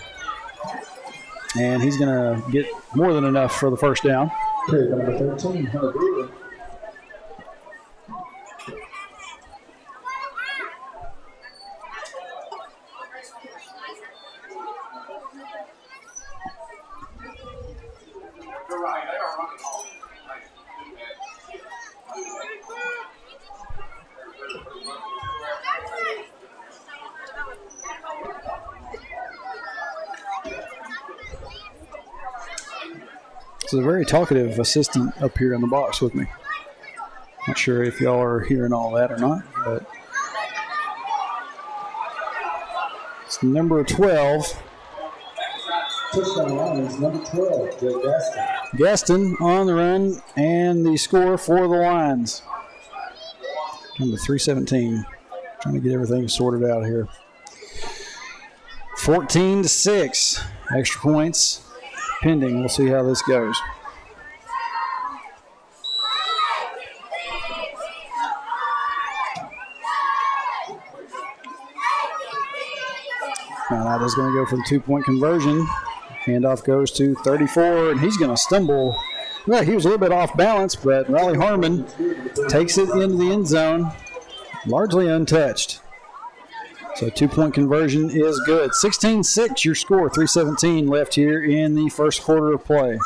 And he's going to get more than enough for the 1st down. Okay, number 13, Hunter Brewer. There's a very talkative assistant up here in the box with me. Not sure if y'all are hearing all that or not, but it's number 12. Touchdown Lions, number 12, Jay Gaston. Gaston on the run, and the score for the Lions. Number 317. Trying to get everything sorted out here. 14-6. Extra points pending. We'll see how this goes. Now that is going to go for the 2-point conversion. Handoff goes to 34, and he's going to stumble. Well, he was a little bit off balance, but Riley Harmon takes it into the end zone, largely untouched. So 2-point conversion is good. 16-6 your score, 3:17 left here in the first quarter of play.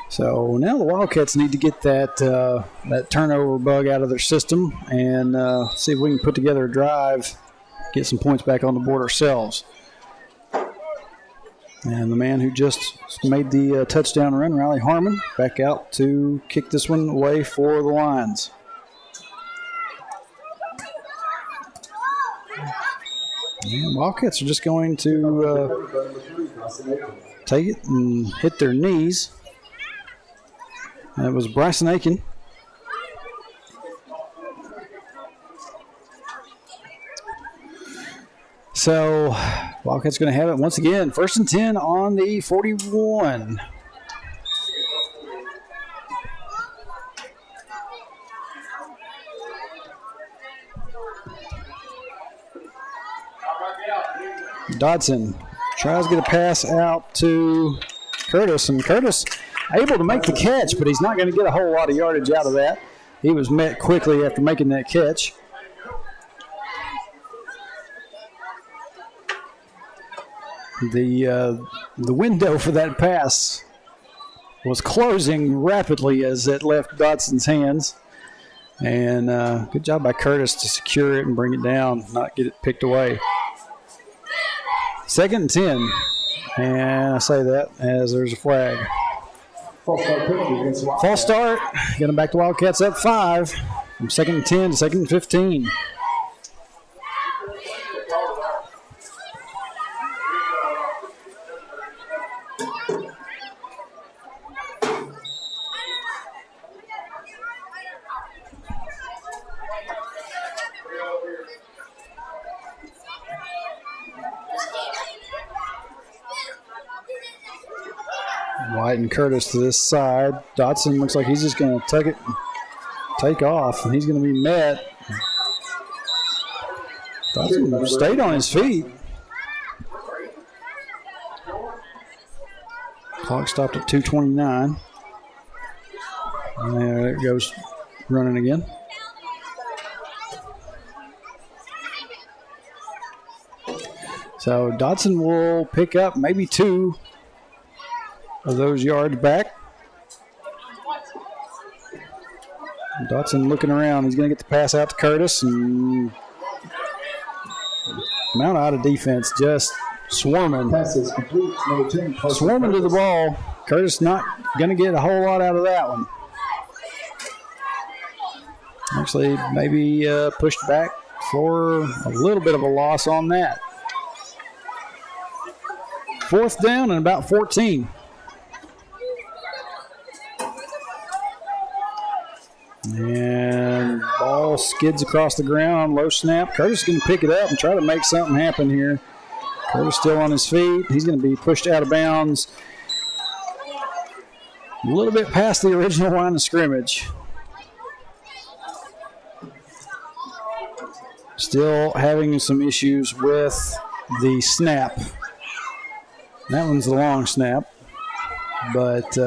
So now the Wildcats need to get that turnover bug out of their system and see if we can put together a drive, get some points back on the board ourselves. And the man who just made the touchdown run, Riley Harmon, back out to kick this one away for the Lions. And Wildcats are just going to take it and hit their knees. That was Bryson Aiken. So Wildcats going to have it once again. 1st and 10 on the 41. Dodson tries to get a pass out to Curtis, and Curtis able to make the catch, but he's not going to get a whole lot of yardage out of that. He was met quickly after making that catch. The window for that pass was closing rapidly as it left Dodson's hands. And good job by Curtis to secure it and bring it down, not get it picked away. 2nd and 10. And I say that as there's a flag. False start. Getting back to Wildcats up 5. From 2nd and 10 to 2nd and 15. White and Curtis to this side. Dodson looks like he's just going to take off, and he's going to be met. Dodson stayed on his feet. Clock stopped at 2:29. And there it goes, running again. So Dodson will pick up maybe 2 of those yards back. Dodson looking around. He's going to get the pass out to Curtis. And Mount Ida defense just swarming. Swarming to the ball. Curtis not going to get a whole lot out of that one. Actually, maybe pushed back for a little bit of a loss on that. 4th down and about 14. And ball skids across the ground, low snap. Curtis is going to pick it up and try to make something happen here. Curtis still on his feet. He's going to be pushed out of bounds a little bit past the original line of scrimmage. Still having some issues with the snap. That one's the long snap, but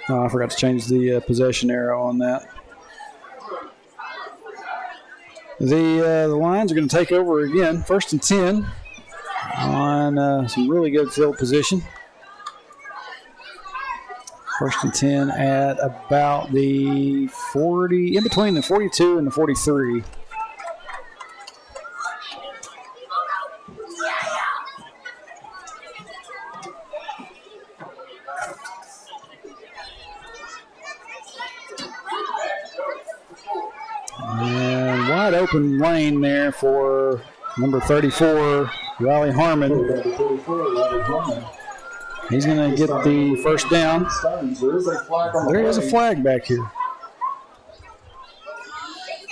I forgot to change the possession arrow on that. The Lions are going to take over again. 1st and 10 on some really good field position. 1st and 10 at about the 40, in between the 42 and the 43. And wide open lane there for number 34, Riley Harmon. He's going to get the 1st down. There is a flag back here.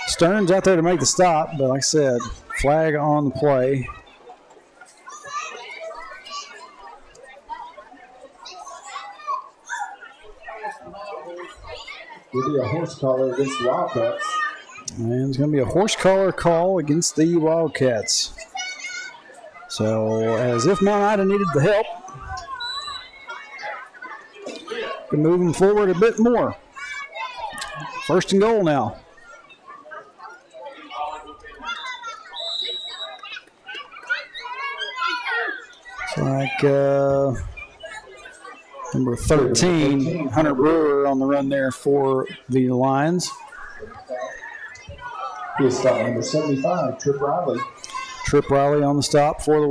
Stearns out there to make the stop, but like I said, flag on the play. Will be a horse collar against the Wildcats. And it's going to be a horse collar call against the Wildcats. So, as if Mount Ida needed the help, we're moving forward a bit more. 1st and goal now. It's like number 13, Hunter Brewer, on the run there for the Lions. He'll stop number 75, Trip Riley. Trip Riley on the stop for the